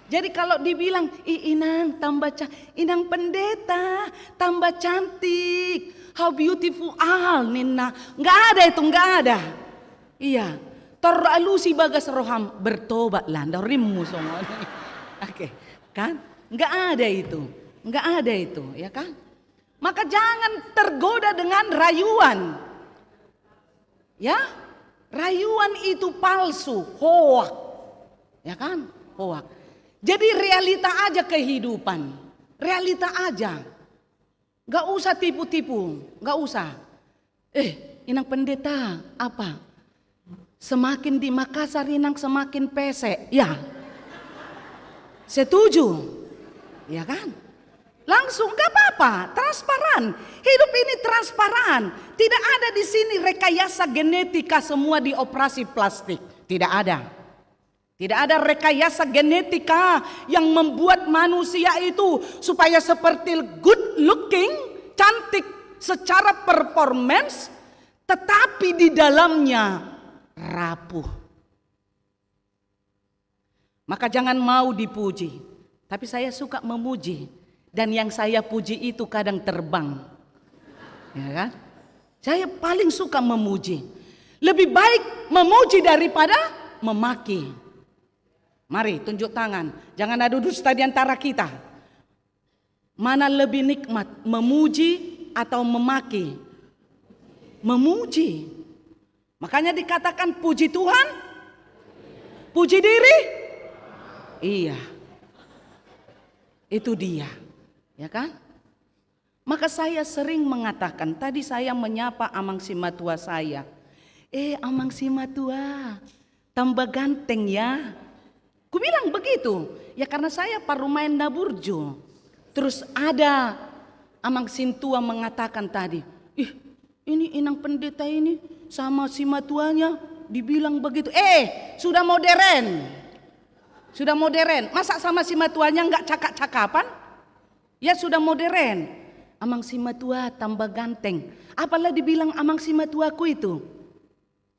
Jadi kalau dibilang, inang tambah inang pendeta tambah cantik, how beautiful Ninna, nggak ada itu, nggak ada. Iya, alusi bagas roham bertobatlah, darimmu semua. Oke, kan? Nggak ada itu, ya kan? Maka jangan tergoda dengan rayuan, ya. Rayuan itu palsu, hoak, ya kan? Hoak. Jadi realita aja kehidupan, realita aja. Gak usah tipu-tipu, gak usah. Inang pendeta apa? Semakin di Makassar inang semakin pesek, ya. Setuju, ya kan? Langsung gak apa-apa, transparan. Hidup ini transparan. Tidak ada di sini rekayasa genetika semua dioperasi plastik, tidak ada. Tidak ada rekayasa genetika yang membuat manusia itu supaya seperti good looking, cantik secara performance, tetapi di dalamnya rapuh. Maka jangan mau dipuji, tapi saya suka memuji, dan yang saya puji itu kadang terbang. Ya kan? Saya paling suka memuji. Lebih baik memuji daripada memaki. Mari tunjuk tangan, jangan adu dusta di antara kita. Mana lebih nikmat, memuji atau memaki? Memuji. Makanya dikatakan puji Tuhan, puji diri. Iya, itu dia, ya kan? Maka saya sering mengatakan, tadi saya menyapa amang simatua saya. Amang simatua, tambah ganteng ya. Ku bilang begitu, ya karena saya parumain naburjo. Terus ada amang sintua mengatakan tadi, ini inang pendeta ini sama si matuanya dibilang begitu. Sudah modern. Sudah modern. Masa sama si matuanya nggak cakap-cakapan? Ya sudah modern. Amang si matua tambah ganteng. Apalah dibilang amang si matuaku itu?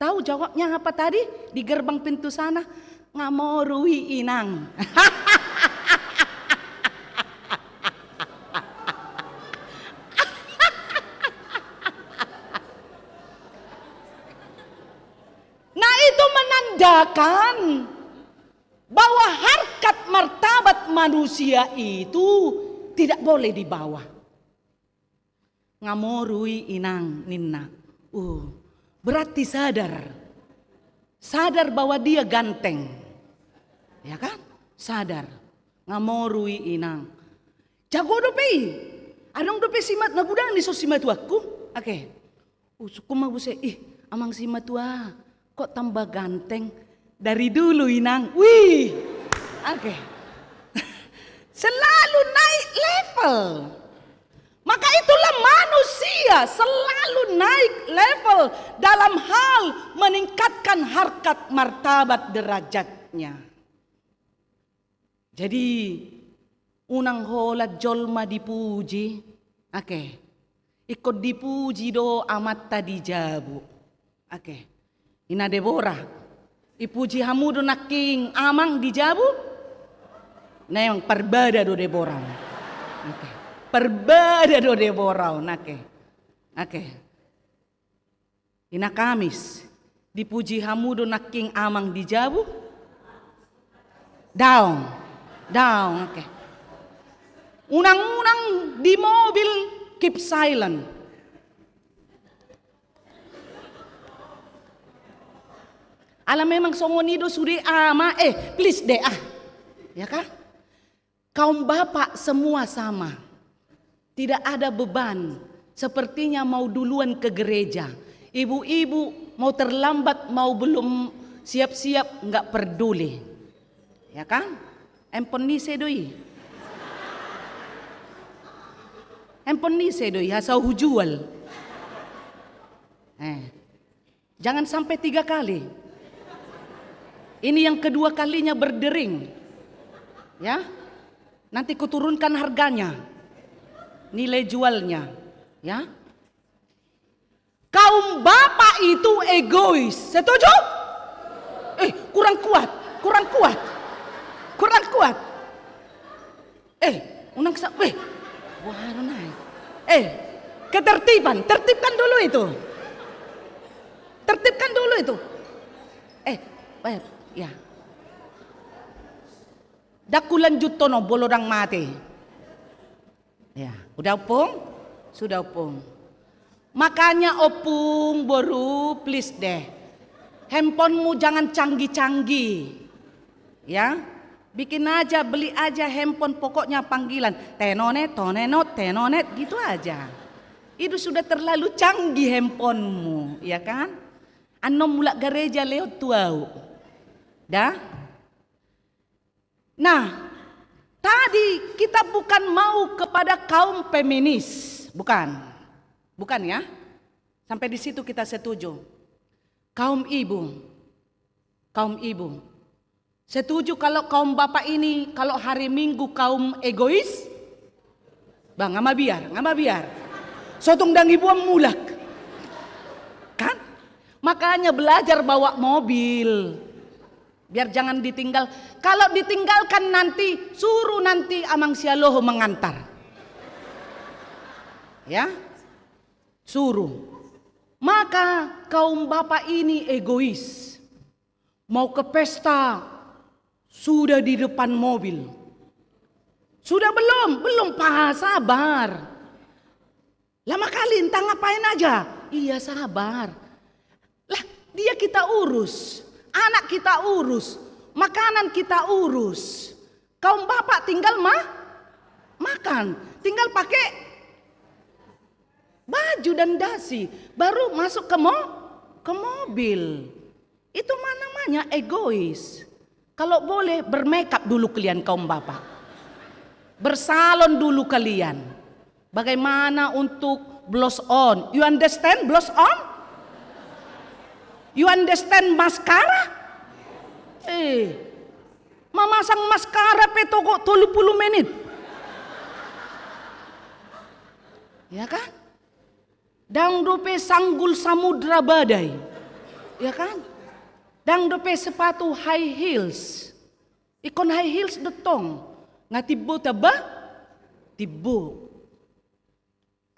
Tahu jawabnya apa tadi? Di gerbang pintu sana, ngamorui inang. Nah itu menandakan bahwa harkat martabat manusia itu tidak boleh dibawa. Ngamorui inang ninna. Berarti sadar bahwa dia ganteng, ya kan? Sadar, ngamorui inang. Jago dopi, adong dopi simat nagudang ni so simat wakku. Oke, Suku mah buse, amang si matua, kok tambah ganteng dari dulu inang. Wih, oke. Selalu naik level. Maka itulah manusia selalu naik level dalam hal meningkatkan harkat martabat derajatnya. Jadi unang holat jolma dipuji, oke. Ikut dipuji do amat tadi jabu, oke. Ina Deborah, ipuji hamudo naking amang dijabu, nah yang perbada do Deborah, oke. Perbada do Deborah, oke. Ina Kamis, dipuji hamudo naking amang dijabu, down, oke. Unang-unang di mobil keep silent. Alam memang songonido sudah ama, please deh ya kan? Kaum bapak semua sama. Tidak ada beban, sepertinya mau duluan ke gereja. Ibu-ibu mau terlambat, mau belum siap-siap, nggak peduli. Ya kan? Empon ni sedoi. Empon ni sedoi, asal hujual. Jangan sampai 3 kali. Ini yang kedua kalinya berdering. Ya, nanti kuturunkan harganya. Nilai jualnya, ya. Kaum bapak itu egois, setuju? Kurang kuat. Unang wah naik. Ketertiban, tertibkan dulu itu. Ya. Daku lanjut tono bolorang mati. Ya, udah opung? Sudah opung. Makanya opung baru please deh. Handphonemu jangan canggih-canggih. Ya. Bikin aja, beli aja handphone pokoknya panggilan. Tenonet, tenonet gitu aja. Itu sudah terlalu canggih handphonemu, ya kan? Ano mulak gereja lewat tuau. Dah? Nah, tadi kita bukan mau kepada kaum feminis, bukan ya? Sampai di situ kita setuju. Kaum ibu, setuju kalau kaum bapak ini kalau hari Minggu kaum egois? Bang, ngama biar. Sotong dan ibu mulak, kan? Makanya belajar bawa mobil. Biar jangan ditinggal. Kalau ditinggalkan nanti, suruh nanti amang sialoho mengantar. Ya, suruh. Maka kaum bapak ini egois. Mau ke pesta, sudah di depan mobil. Sudah belum Pak, sabar. Lama kali entah ngapain aja. Iya sabar. Lah dia kita urus. Anak kita urus, makanan kita urus. Kaum bapak tinggal makan, tinggal pakai baju dan dasi, baru masuk ke mobil. Itu namanya egois. Kalau boleh bermakeup dulu kalian kaum bapak, bersalon dulu kalian. Bagaimana untuk blush on? You understand blush on? You understand maskara? Memasang maskara petoko 30 menit. Ya kan? Dang dope sanggul samudra badai. Ya kan? Dang dope sepatu high heels. Ikon high heels detong. Ngatibo taba? Tibo.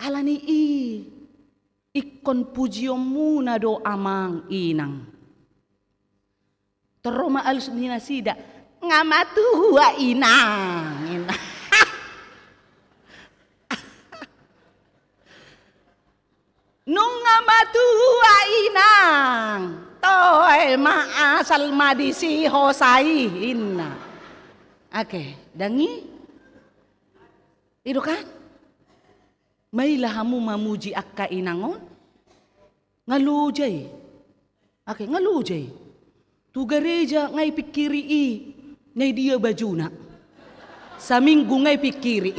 Alani ikon pujio muna do amang inang. Teroma alus nina sida ngamatua inang. Nung ngamatua inang. Toy asal madisi hosai inna. Oke, dangi. Itu kan? Mailah hamu mamuji akka inangon. Ngalujay. Oke, ngalujay. Tu gereja ngai pikiri ngai dia bajuna. Saminggu ngai pikiri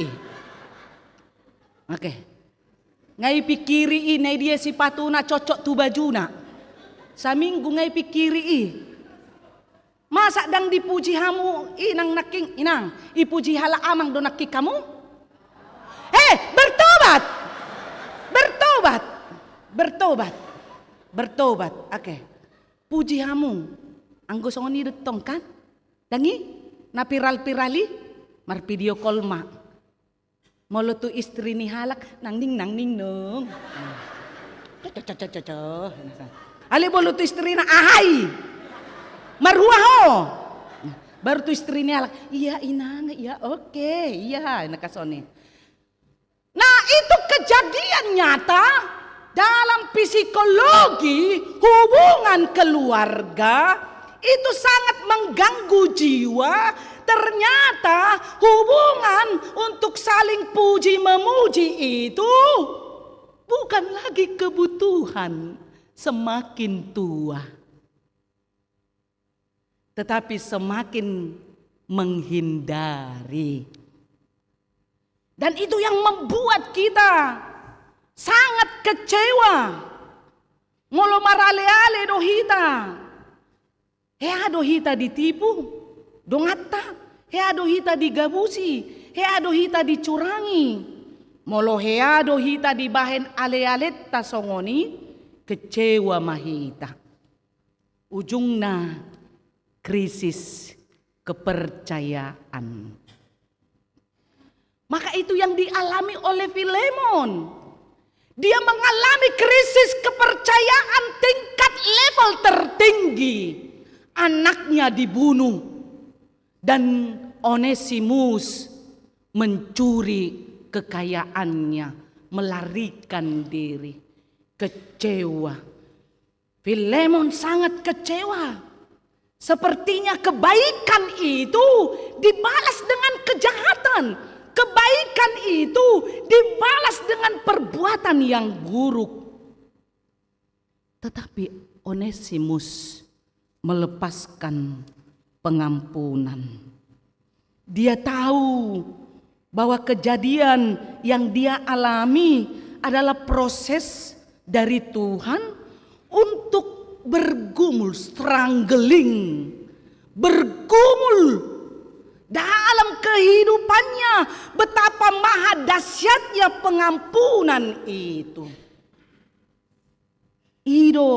Oke. Ngai pikiri ngai dia si patuna cocok tu bajuna. Saminggu ngai pikiri Masa dang dipuji hamu inang naking inang ipuji hala amang do nakik kamu? Bertobat. Bertobat. Bertobat. Bertobat. Oke. Puji hamu. Anggo songoni detong kan? Dangi na piral-pirali mar video call ma. Molo tu istri ni halak nang ning nung. Ali bolo tu istri na ahai. Marhuah ho. Baru tu istri ni halak, iya inang, iya oke, iya nakasoni. Nah itu kejadian nyata dalam psikologi hubungan keluarga itu sangat mengganggu jiwa. Ternyata hubungan untuk saling puji memuji itu bukan lagi kebutuhan semakin tua, tetapi semakin menghindari. Dan itu yang membuat kita sangat kecewa. Molo marale-ale dohita. Dohita ditipu. Dongata. Dohita digabusi. Dohita dicurangi. Molo dohita dibahen ale-alet tasongoni. Kecewa mahita. Ujungna krisis kepercayaan. Maka itu yang dialami oleh Filemon. Dia mengalami krisis kepercayaan tingkat level tertinggi. Anaknya dibunuh dan Onesimus mencuri kekayaannya, melarikan diri. Kecewa. Filemon sangat kecewa. Sepertinya kebaikan itu dibalas dengan kejahatan. Kebaikan itu dibalas dengan perbuatan yang buruk. Tetapi Onesimus melepaskan pengampunan. Dia tahu bahwa kejadian yang dia alami adalah proses dari Tuhan untuk bergumul, struggling, bergumul dalam kehidupannya, betapa maha dahsyatnya pengampunan itu. Ido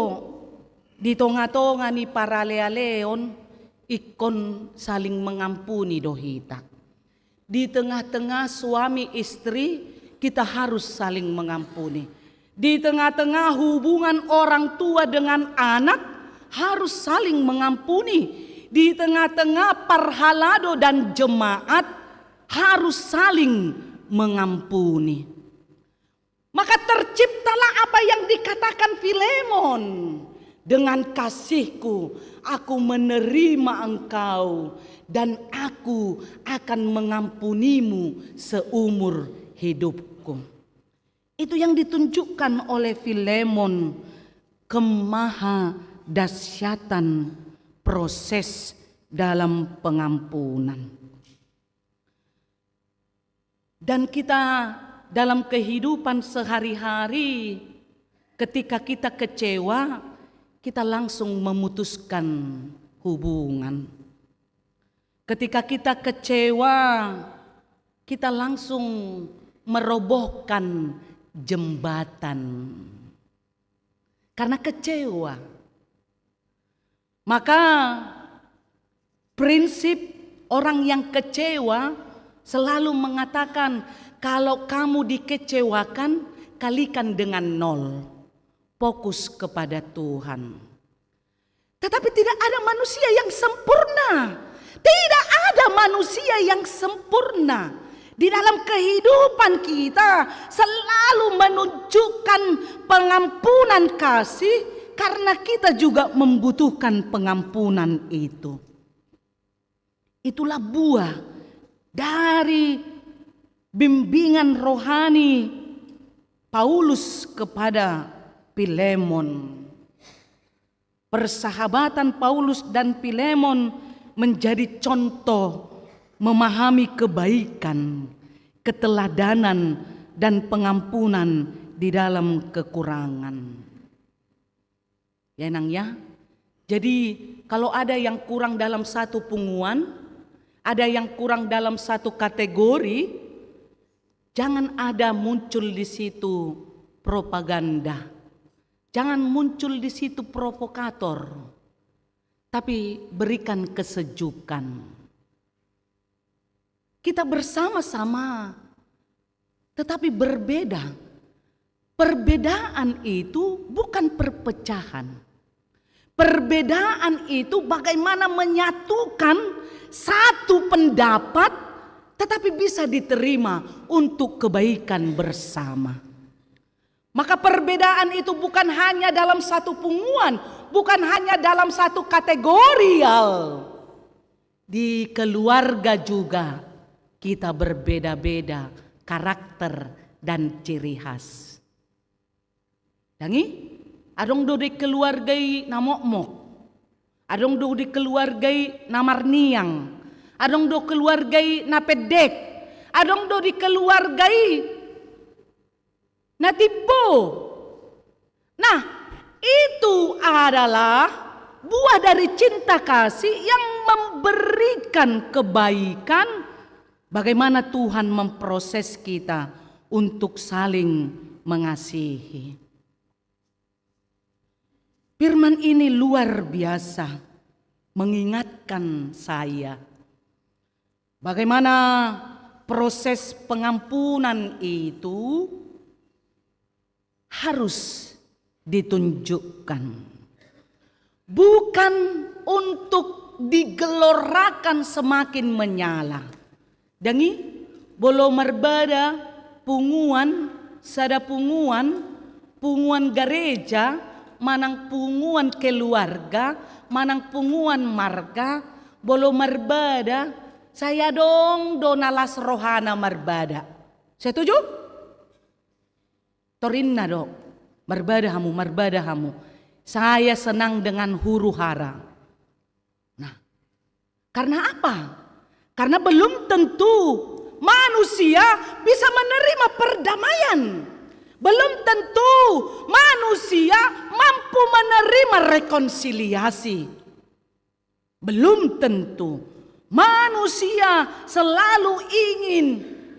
di tonga-tonga ni para leon ikon saling mengampuni dohita. Di tengah-tengah suami istri kita harus saling mengampuni. Di tengah-tengah hubungan orang tua dengan anak harus saling mengampuni. Di tengah-tengah parhalado dan jemaat harus saling mengampuni. Maka terciptalah apa yang dikatakan Filemon. Dengan kasihku aku menerima engkau dan aku akan mengampunimu seumur hidupku. Itu yang ditunjukkan oleh Filemon, kemahadahsyatan proses dalam pengampunan. Dan kita dalam kehidupan sehari-hari, ketika kita kecewa, kita langsung memutuskan hubungan. Ketika kita kecewa, kita langsung merobohkan jembatan. Karena kecewa. Maka prinsip orang yang kecewa selalu mengatakan, kalau kamu dikecewakan, kalikan dengan 0. Fokus kepada Tuhan. Tetapi tidak ada manusia yang sempurna. Tidak ada manusia yang sempurna. Di dalam kehidupan kita selalu menunjukkan pengampunan kasih, karena kita juga membutuhkan pengampunan itu. Itulah buah dari bimbingan rohani Paulus kepada Filemon. Persahabatan Paulus dan Filemon menjadi contoh memahami kebaikan, keteladanan, dan pengampunan di dalam kekurangan. Ya nang ya. Jadi kalau ada yang kurang dalam satu punguan, ada yang kurang dalam satu kategori, jangan ada muncul di situ propaganda. Jangan muncul di situ provokator. Tapi berikan kesejukan. Kita bersama-sama tetapi berbeda. Perbedaan itu bukan perpecahan. Perbedaan itu bagaimana menyatukan satu pendapat tetapi bisa diterima untuk kebaikan bersama. Maka perbedaan itu bukan hanya dalam satu punguan, bukan hanya dalam satu kategorial. Di keluarga juga kita berbeda-beda karakter dan ciri khas. Dangi, adong do di keluargai namokmok, adong do di keluargai namarniang, adong do keluargai napedek, adong do di keluargai natipo. Nah, itu adalah buah dari cinta kasih yang memberikan kebaikan. Bagaimana Tuhan memproses kita untuk saling mengasihi. Firman ini luar biasa mengingatkan saya bagaimana proses pengampunan itu harus ditunjukkan. Bukan untuk digelorakan semakin menyala. Dangi bolo merbada punguan, sada punguan gereja, manang punguan keluarga, manang punguan marga, bolo merbada, saya dong donalas rohana merbada. Setuju? Torinna dong, merbada hamu. Saya senang dengan huru hara. Nah, karena apa? Karena belum tentu manusia bisa menerima perdamaian. Belum tentu manusia mampu menerima rekonsiliasi. Belum tentu manusia selalu ingin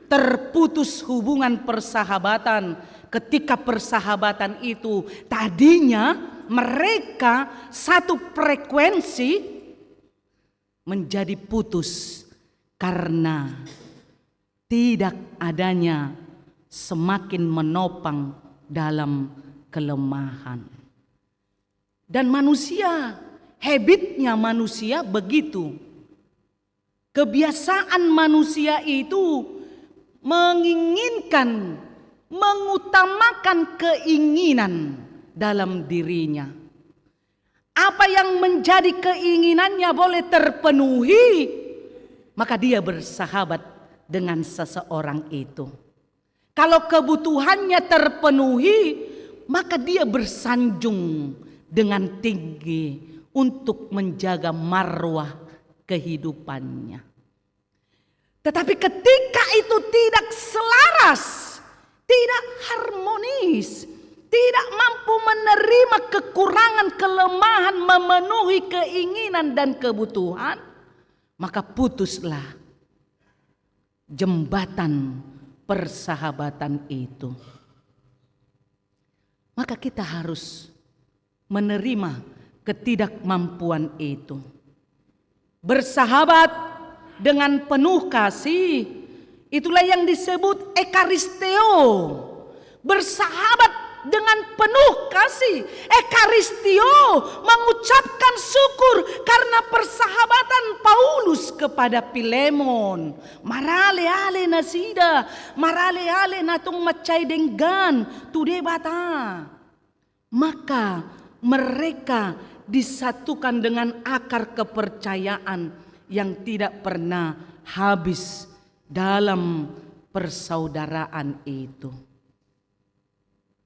terputus hubungan persahabatan ketika persahabatan itu tadinya mereka satu frekuensi menjadi putus karena tidak adanya semakin menopang dalam kelemahan. Dan manusia, habitnya manusia begitu. Kebiasaan manusia itu menginginkan, mengutamakan keinginan dalam dirinya. Apa yang menjadi keinginannya boleh terpenuhi, maka dia bersahabat dengan seseorang itu. Kalau kebutuhannya terpenuhi, maka dia bersanjung dengan tinggi untuk menjaga marwah kehidupannya. Tetapi ketika itu tidak selaras, tidak harmonis, tidak mampu menerima kekurangan, kelemahan, memenuhi keinginan dan kebutuhan, maka putuslah jembatan persahabatan itu. Maka kita harus menerima ketidakmampuan itu. Bersahabat dengan penuh kasih, itulah yang disebut ekaristeo. Bersahabat dengan penuh kasih, ekaristio, mengucapkan syukur karena persahabatan Paulus kepada Filemon. Marale ale nasida, marale ale natung macai denggan tude bata. Maka mereka disatukan dengan akar kepercayaan yang tidak pernah habis dalam persaudaraan itu.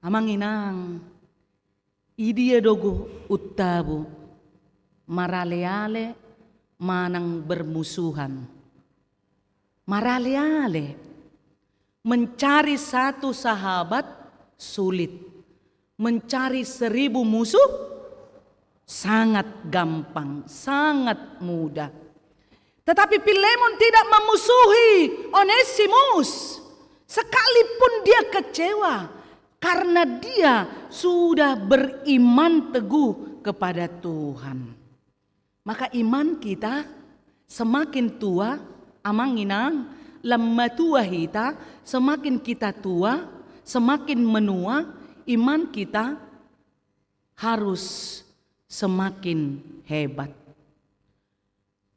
Amang inang, Idia dogo uttabu maraleale manang bermusuhan. Maraleale mencari satu sahabat sulit, mencari 1000 musuh sangat gampang, sangat mudah. Tetapi Filemon tidak memusuhi Onesimus, sekalipun dia kecewa karena dia sudah beriman teguh kepada Tuhan. Maka iman kita semakin tua, amanginang lemah tua kita, semakin kita tua, semakin menua, iman kita harus semakin hebat.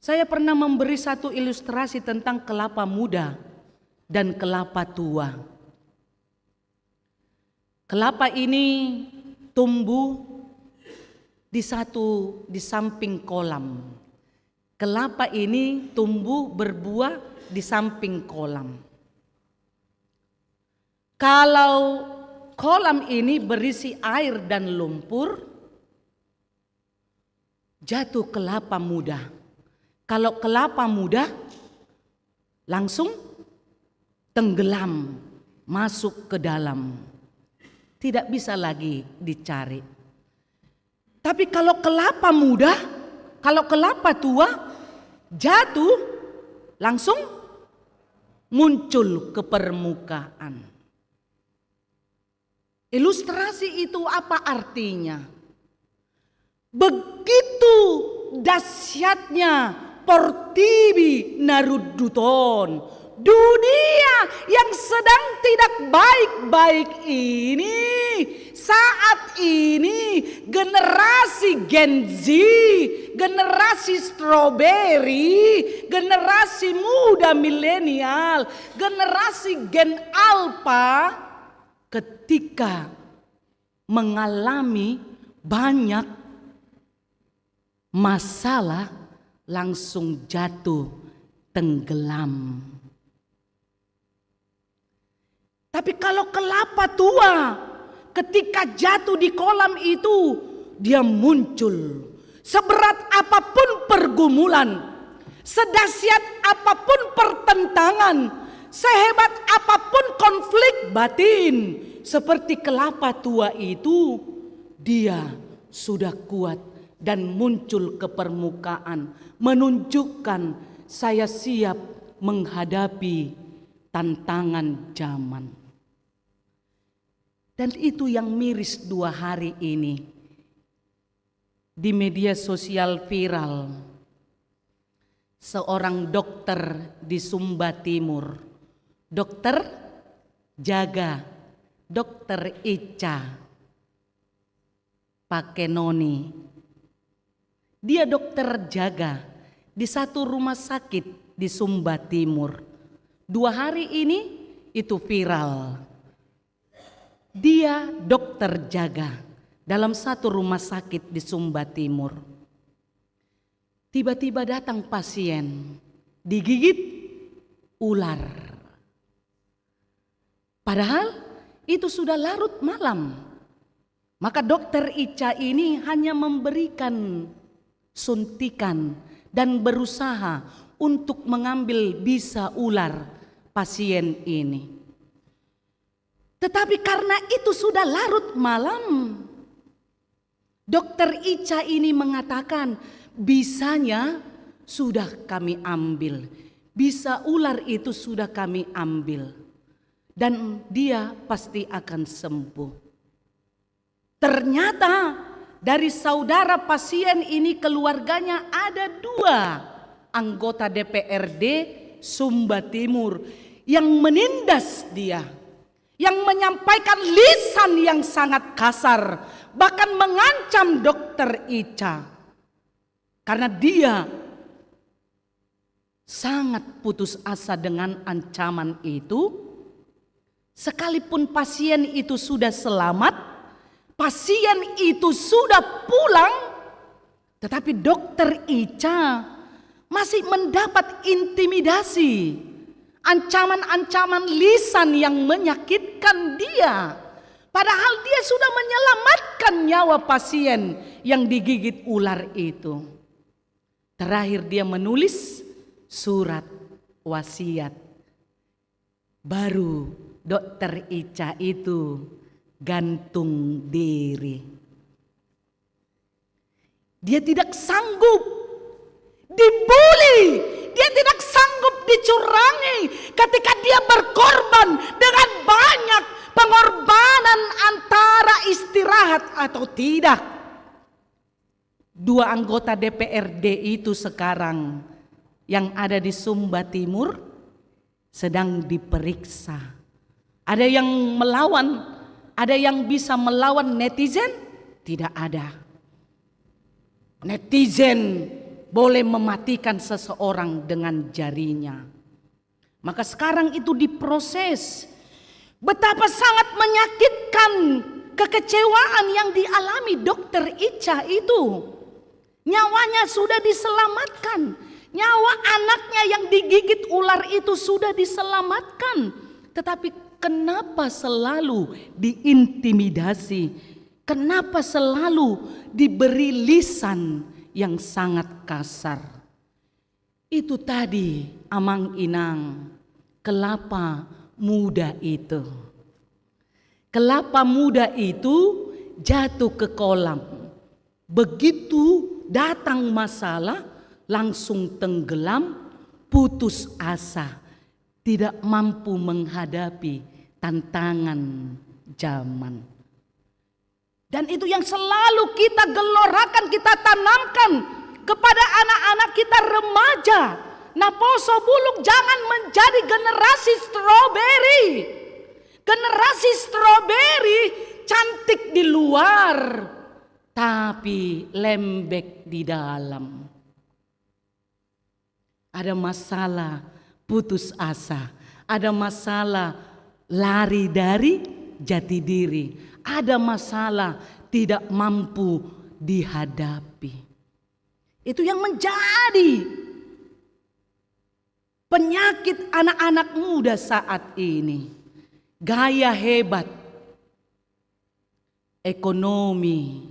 Saya pernah memberi satu ilustrasi tentang kelapa muda dan kelapa tua. Kelapa ini tumbuh di samping kolam. Kelapa ini tumbuh berbuah di samping kolam. Kalau kolam ini berisi air dan lumpur, jatuh kelapa muda. Kalau kelapa muda langsung tenggelam masuk ke dalam. Tidak bisa lagi dicari. Tapi kalau kelapa muda, kalau kelapa tua jatuh langsung muncul ke permukaan. Ilustrasi itu apa artinya? Begitu dahsyatnya portibi naruduton, dunia yang sedang tidak baik-baik ini, saat ini generasi Gen Z, generasi strawberry, generasi muda milenial, generasi Gen Alpha ketika mengalami banyak masalah langsung jatuh tenggelam. Tapi kalau kelapa tua ketika jatuh di kolam itu dia muncul. Seberat apapun pergumulan, sedahsyat apapun pertentangan, sehebat apapun konflik batin, seperti kelapa tua itu dia sudah kuat dan muncul ke permukaan, menunjukkan saya siap menghadapi tantangan zaman. Dan itu yang miris 2 hari ini di media sosial viral. Seorang dokter di Sumba Timur, dokter jaga, dokter Ica Pakenoni. Dia dokter jaga di satu rumah sakit di Sumba Timur. 2 hari ini itu viral. Dia dokter jaga dalam satu rumah sakit di Sumba Timur. Tiba-tiba datang pasien digigit ular. Padahal itu sudah larut malam. Maka dokter Ica ini hanya memberikan suntikan dan berusaha untuk mengambil bisa ular pasien ini. Tetapi karena itu sudah larut malam, dokter Ica ini mengatakan bisanya sudah kami ambil, bisa ular itu sudah kami ambil dan dia pasti akan sembuh. Ternyata dari saudara pasien ini keluarganya ada 2 anggota DPRD Sumba Timur yang menindas dia, yang menyampaikan lisan yang sangat kasar, bahkan mengancam dokter Ica. Karena dia sangat putus asa dengan ancaman itu, sekalipun pasien itu sudah selamat, pasien itu sudah pulang, tetapi dokter Ica masih mendapat intimidasi, ancaman-ancaman lisan yang menyakitkan dia. Padahal dia sudah menyelamatkan nyawa pasien yang digigit ular itu. Terakhir dia menulis surat wasiat. Baru dokter Ica itu gantung diri. Dia tidak sanggup dibully, dia tidak sanggup dicurangi ketika dia berkorban dengan banyak pengorbanan antara istirahat atau tidak. Dua anggota DPRD itu sekarang yang ada di Sumba Timur sedang diperiksa. Ada yang melawan, ada yang bisa melawan netizen? Tidak ada. Netizen boleh mematikan seseorang dengan jarinya. Maka sekarang itu diproses. Betapa sangat menyakitkan kekecewaan yang dialami dokter Ica itu. Nyawanya sudah diselamatkan. Nyawa anaknya yang digigit ular itu sudah diselamatkan. Tetapi kenapa selalu diintimidasi? Kenapa selalu diberi lisan yang sangat kasar? Itu tadi Amang Inang, kelapa muda itu. Kelapa muda itu jatuh ke kolam. Begitu datang masalah, langsung tenggelam, putus asa, tidak mampu menghadapi tantangan zaman. Dan itu yang selalu kita gelorakan, kita tanamkan kepada anak-anak kita remaja. Nah, Poso Bulung jangan menjadi generasi stroberi. Generasi stroberi cantik di luar, tapi lembek di dalam. Ada masalah putus asa, ada masalah lari dari jati diri, ada masalah tidak mampu dihadapi. Itu yang menjadi penyakit anak-anak muda saat ini. Gaya hebat, ekonomi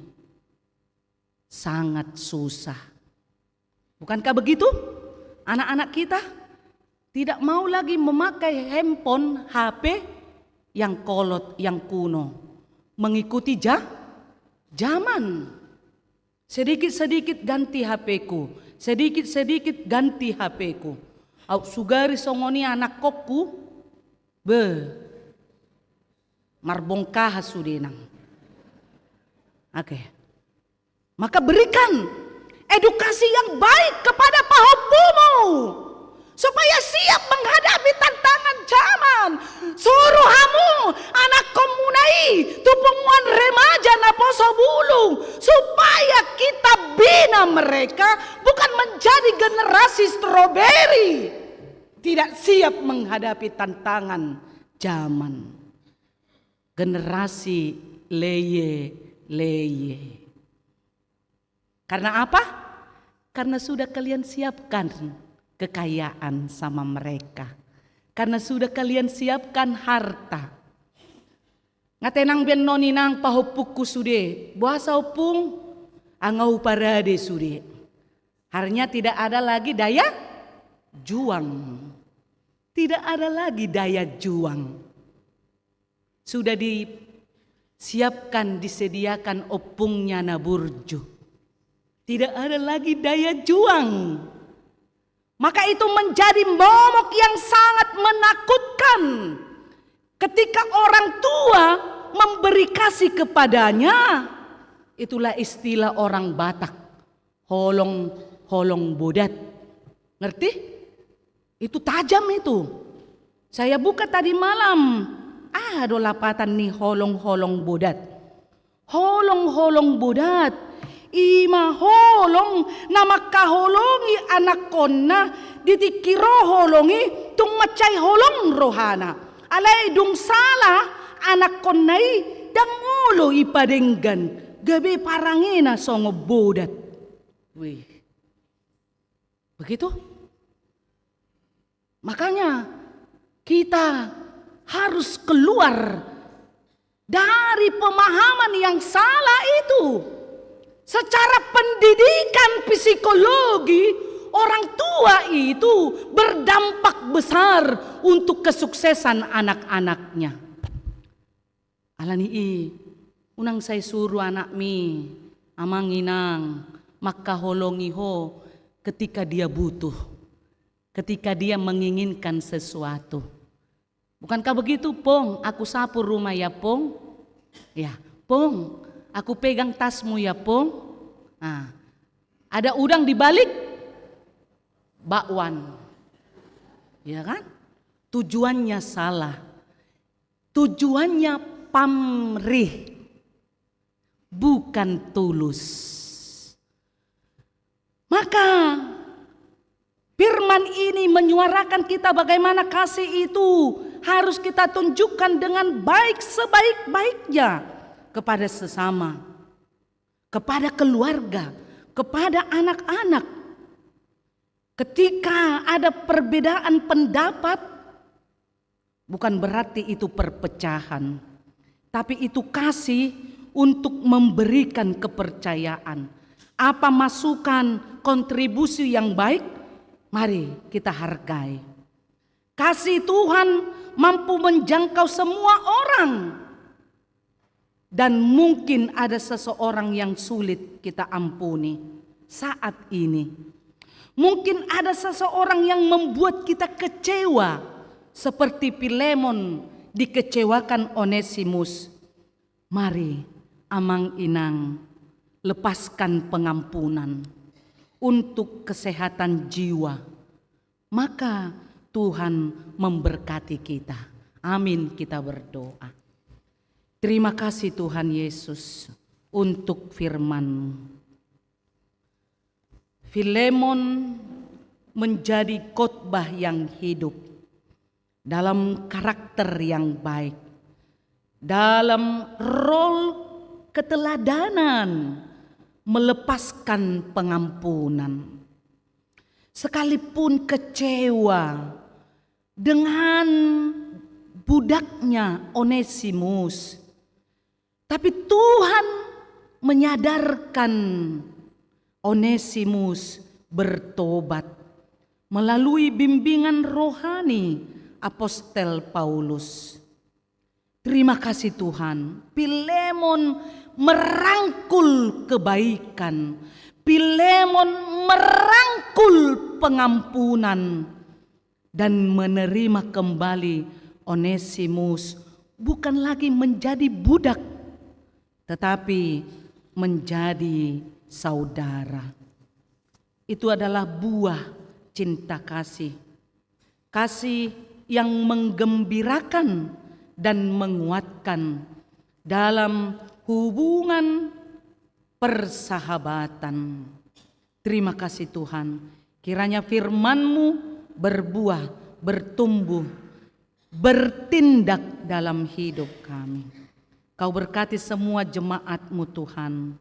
sangat susah. Bukankah begitu? Anak-anak kita tidak mau lagi memakai handphone, HP yang kolot, yang kuno. Mengikuti zaman. Sedikit-sedikit ganti HP-ku, sedikit-sedikit ganti HP-ku. Au sugari songoni anak kokku, marbongkah sudenang. Oke. Maka berikan edukasi yang baik kepada pahopumu supaya siap menghadapi tantangan zaman. Suruh hamu anak komunai tupumuan remaja na Poso Bulung supaya kita bina mereka, bukan menjadi generasi stroberi tidak siap menghadapi tantangan zaman. Generasi leye. Karena apa? Karena sudah kalian siapkan kekayaan sama mereka. Karena sudah kalian siapkan harta. Ngatenang ben noninang pahopukku sude, buasa opung angau parade sude. Harinya tidak ada lagi daya juang. Tidak ada lagi daya juang. Sudah disiapkan, disediakan opungnya naburju. Tidak ada lagi daya juang. Maka itu menjadi momok yang sangat menakutkan ketika orang tua memberi kasih kepadanya. Itulah istilah orang Batak, holong bodat. Ngerti? Itu tajam itu. Saya buka tadi malam, ada lapatan nih holong bodat. Holong bodat. Ima holong nama kaholongi anak konna ditikiro holongi tung macai holong rohana alai dung salah anak konnai dang ngolo ipadenggan gabe parangena songo bodat. Wih, begitu. Makanya kita harus keluar dari pemahaman yang salah itu. Secara pendidikan psikologi, orang tua itu berdampak besar untuk kesuksesan anak-anaknya. Alani unang saya suruh anak mi amanginang maka holongiho ketika dia butuh, ketika dia menginginkan sesuatu. Bukankah begitu, Pong? Aku sapu rumah ya, Pong. Ya, Pong, aku pegang tasmu ya, Pong. Nah, ada udang di balik bakwan. Ya kan? Tujuannya salah. Tujuannya pamrih, bukan tulus. Maka firman ini menyuarakan kita bagaimana kasih itu harus kita tunjukkan dengan baik sebaik-baiknya kepada sesama, kepada keluarga, kepada anak-anak. Ketika ada perbedaan pendapat, bukan berarti itu perpecahan, tapi itu kasih untuk memberikan kepercayaan. Apa masukan, kontribusi yang baik, mari kita hargai. Kasih Tuhan mampu menjangkau semua orang. Dan mungkin ada seseorang yang sulit kita ampuni saat ini. Mungkin ada seseorang yang membuat kita kecewa, seperti Filemon dikecewakan Onesimus. Mari amang inang lepaskan pengampunan untuk kesehatan jiwa, maka Tuhan memberkati kita. Amin, kita berdoa. Terima kasih Tuhan Yesus untuk firman. Filemon menjadi khotbah yang hidup dalam karakter yang baik, dalam role keteladanan, melepaskan pengampunan. Sekalipun kecewa dengan budaknya Onesimus, tapi Tuhan menyadarkan Onesimus bertobat melalui bimbingan rohani Apostel Paulus. Terima kasih Tuhan, Filemon merangkul kebaikan, Filemon merangkul pengampunan dan menerima kembali Onesimus bukan lagi menjadi budak, tetapi menjadi saudara. Itu adalah buah cinta kasih. Kasih yang menggembirakan dan menguatkan dalam hubungan persahabatan. Terima kasih Tuhan, kiranya firman-Mu berbuah, bertumbuh, bertindak dalam hidup kami. Kau berkati semua jemaat-Mu Tuhan,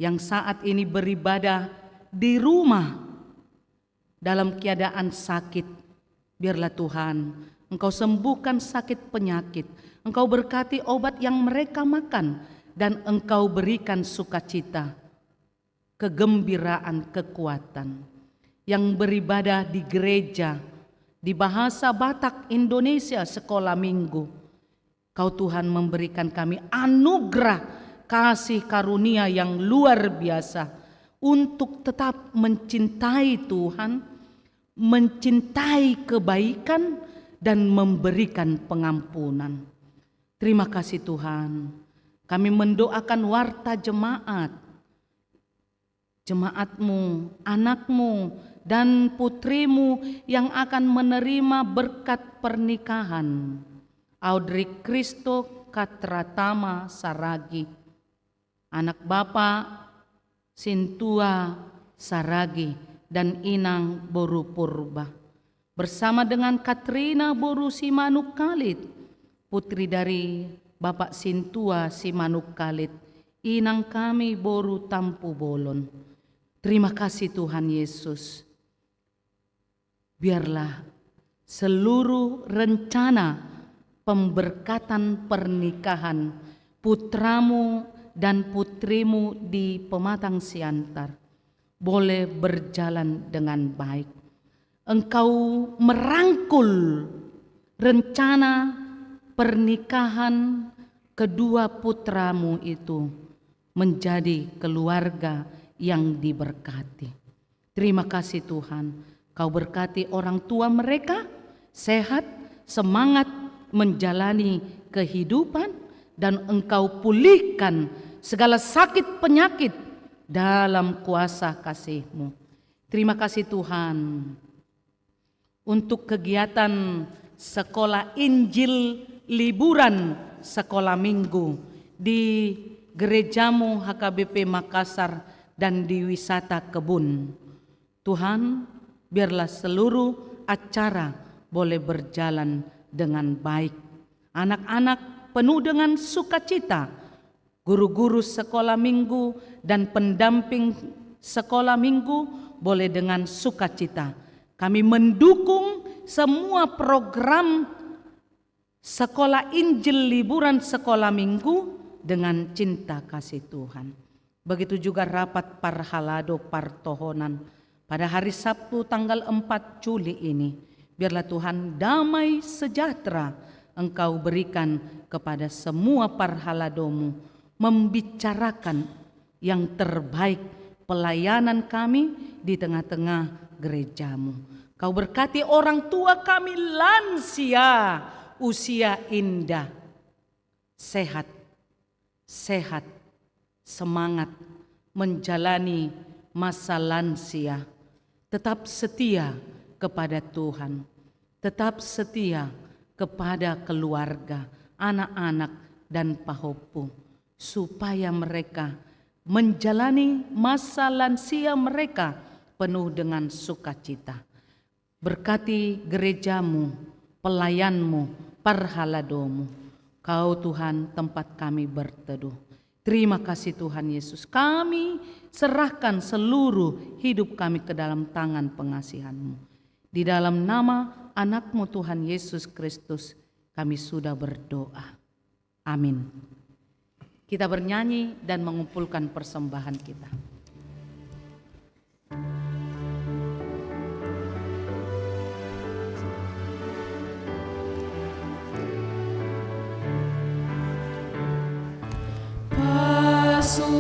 yang saat ini beribadah di rumah dalam keadaan sakit. Biarlah Tuhan, Engkau sembuhkan sakit penyakit, Engkau berkati obat yang mereka makan, dan Engkau berikan sukacita, kegembiraan, kekuatan. Yang beribadah di gereja, di bahasa Batak Indonesia sekolah minggu, Kau Tuhan memberikan kami anugerah kasih karunia yang luar biasa untuk tetap mencintai Tuhan, mencintai kebaikan, dan memberikan pengampunan. Terima kasih Tuhan. Kami mendoakan warta jemaat, jemaat-Mu, anak-Mu, dan putrimu yang akan menerima berkat pernikahan. Audrey Kristo Katratama Saragi, anak Bapak Sintua Saragi dan Inang Boru Purba, bersama dengan Katrina Boru Simanuk Kalit, putri dari Bapak Sintua Simanuk Kalit, inang kami Boru Tampu Bolon. Terima kasih Tuhan Yesus. Biarlah seluruh rencana pemberkatan pernikahan putramu dan putrimu di Pematang Siantar boleh berjalan dengan baik. Engkau merangkul rencana pernikahan kedua putramu itu menjadi keluarga yang diberkati. Terima kasih Tuhan, Kau berkati orang tua mereka sehat, semangat menjalani kehidupan, dan Engkau pulihkan segala sakit penyakit dalam kuasa kasih-Mu. Terima kasih Tuhan untuk kegiatan sekolah Injil liburan sekolah minggu di gerejamu HKBP Makassar dan di wisata kebun. Tuhan, biarlah seluruh acara boleh berjalan dengan baik. Anak-anak penuh dengan sukacita, guru-guru sekolah minggu dan pendamping sekolah minggu boleh dengan sukacita. Kami mendukung semua program sekolah Injil liburan sekolah minggu dengan cinta kasih Tuhan. Begitu juga rapat Parhalado Partohonan pada hari Sabtu tanggal 4 Juli ini. Biarlah Tuhan damai sejahtera Engkau berikan kepada semua parhaladomu, membicarakan yang terbaik pelayanan kami di tengah-tengah gerejamu. Kau berkati orang tua kami lansia, usia indah, sehat, semangat menjalani masa lansia, tetap setia kepada Tuhan, tetap setia kepada keluarga, anak-anak dan pahopu, supaya mereka menjalani masa lansia mereka penuh dengan sukacita. Berkati gerejamu, pelayanmu, parhaladomu. Kau Tuhan tempat kami berteduh. Terima kasih Tuhan Yesus. Kami serahkan seluruh hidup kami ke dalam tangan pengasihan-Mu. Di dalam nama anak-Mu Tuhan Yesus Kristus kami sudah berdoa. Amin. Kita bernyanyi dan mengumpulkan persembahan kita.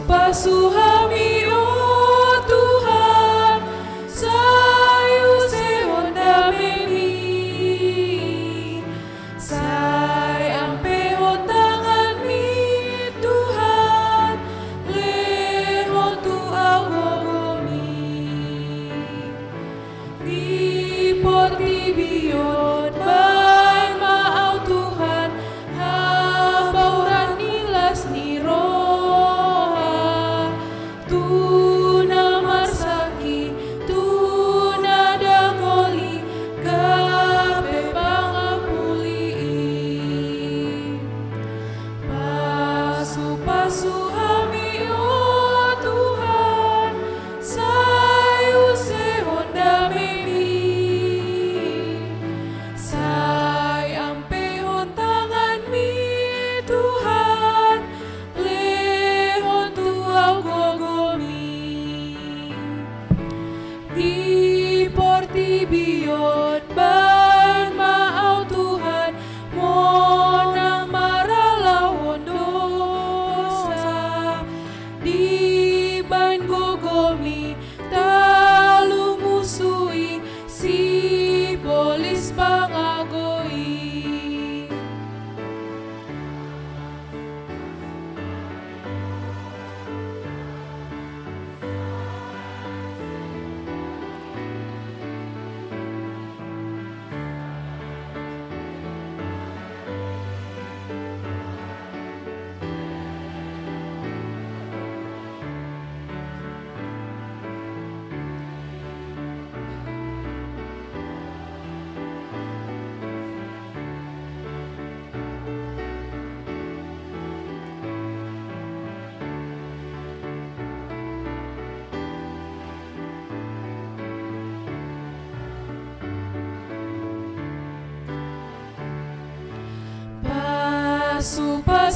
Pasu kami, oh Tuhan, sayu sehonda memi, sayang pehon tangan mi Tuhan, lehon tu agogomi, di poti bion bain maau Tuhan, habauran nilas niro.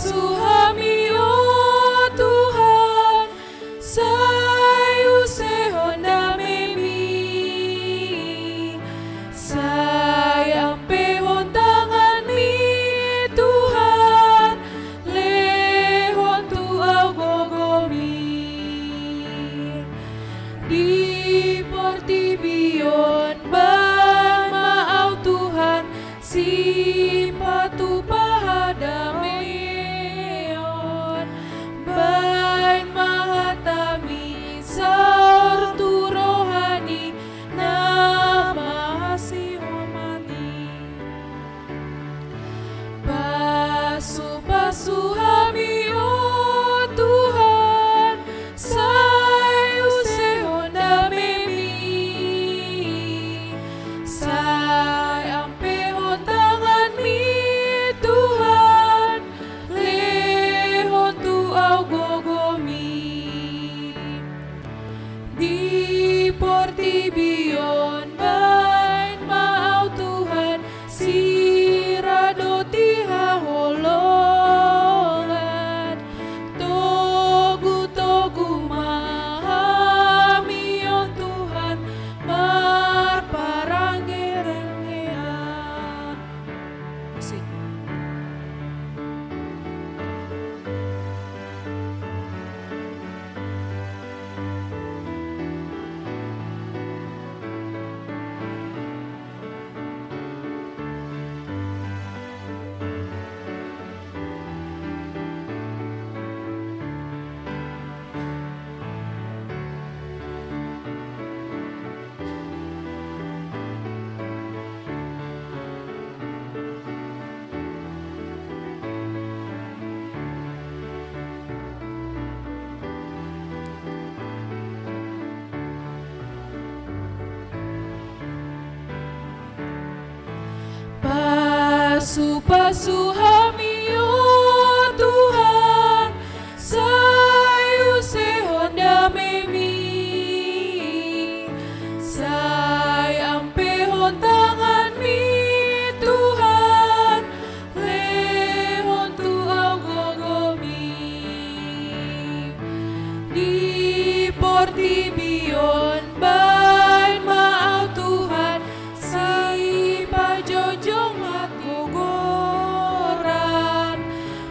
Pasuhami oh Tuhan, sayu sehonda memi, sayang pehon tangan mi Tuhan, lehon tu au gogomi, di portibion bang maau Tuhan, si patu pahadameon, bain mahatami sartu rohani, nama sihomani. Pasu hami oh Tuhan, sayu sehonda memi, sayang pehon tangan mi Tuhan, lehon tu au gogomi, di portibion bain maau Tuhan, sirado tiha holongan, togu mahamion Tuhan, marparanggerengean. Asik. Pasu hami oh Tuhan, sayu sehonda memi, sayang pehon tangan mi Tuhan, lehon tu au gogomi, di portibion bain maau Tuhan, si pajojong gogoran,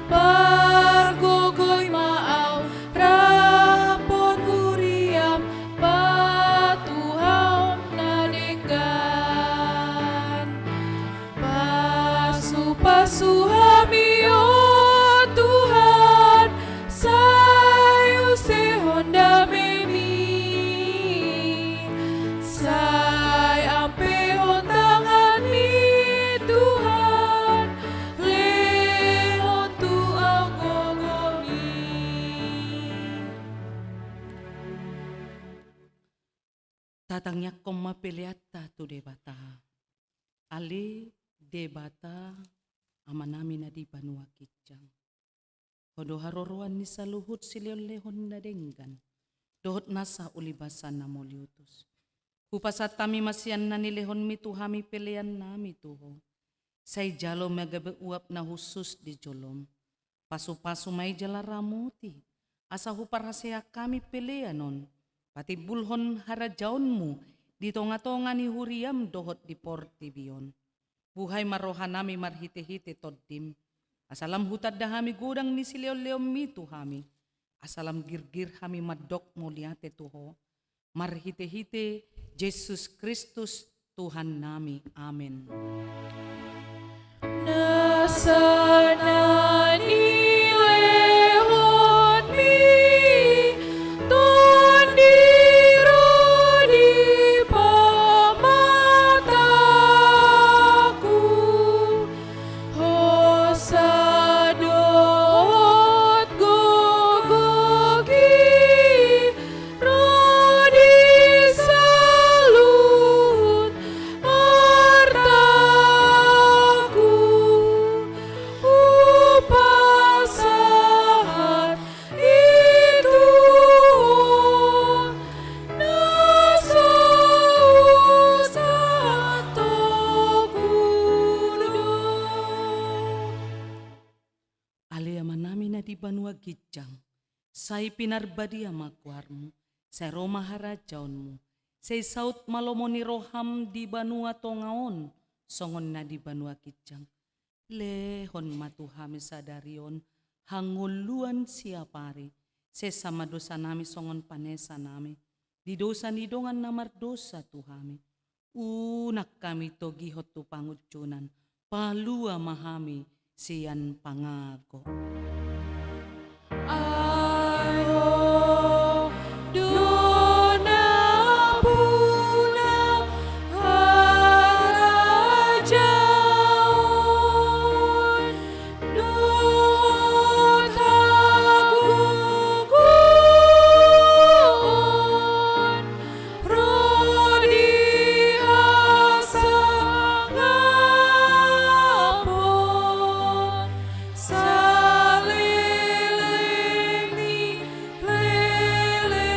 pargogoy maau rapon huriam, patuhaom nadegan. Pasu hami oh Tuhan, sayu sehonda memi, sayang pehon tangan mi Tuhan, lehon tu au gogomi. Tatangnya koma peliata tu debata. Ali debata amanami na di banua kijang. Kodo haroroan ni saluhut silion lehon na denggan. Dohot nasa ulibasan na moliutus. Kupasat tami masian na nilehon mi tuhami pelean nami tuho. Say jalo magabe uap na husus di jolom. Pasu-pasu may jala ramuti. Asa huparasea kami peleanon. Pati bulhon harajaonmu. Di tonga-tonga ni huriam dohot di portibion. Buhay marohan nami marhite-hite toddim. Asalam hutad dahami gudang ni sileo-leom mi tuhami. Asalam girgir hami madok muliate tuho. Marhite-hite Yesus Kristus Tuhan nami. Amin. Nasana ni lehon mi, tondiro di pamataku, hosadot gogogi, rodi salut artaku. kijang. Sai pinarbadia makuarmu, sai roma harajaunmu, sai saut malomoni roham di banua tongaon, songon na di banua kijang. Lehon matuhami sadarion, hanguluan siapari, sai sama dosa nami songon panesa nami, di dosa nidongan namar dosa tuhami. Unak kami togi hotu pangucunan, palua mahami sian pangago. Ayo dona puna harajaun Nuhut hagugun Rodi hasangapun Salilini lelena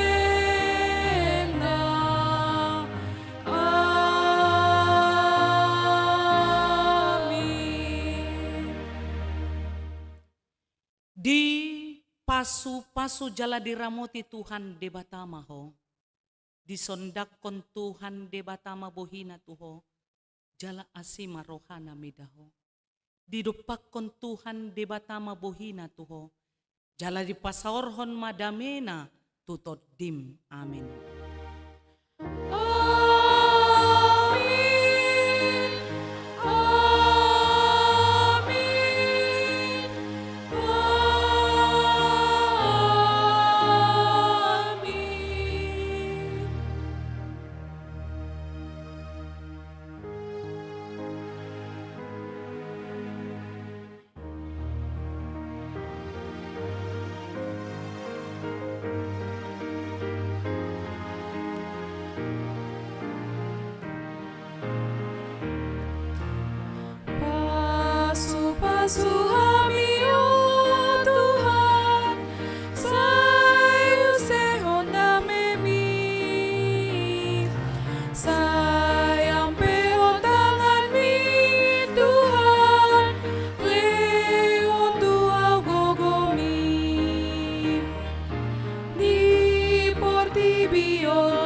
Amin. Di pasu-pasu jala diramoti Tuhan debatama ho. Disondakon Tuhan debatama bohina tuho. Jala asima rohana midaho. Didupakon Tuhan debatama bohina tuho. Jala dipasaorhon madamena tutod dim. Amin. Amin. Amin. Amin. Pasu-pasu kami, oh Tuhan, sayu sehon damemi, sayang pehon tangan mi Tuhan, lehon tua gogomi, di portibio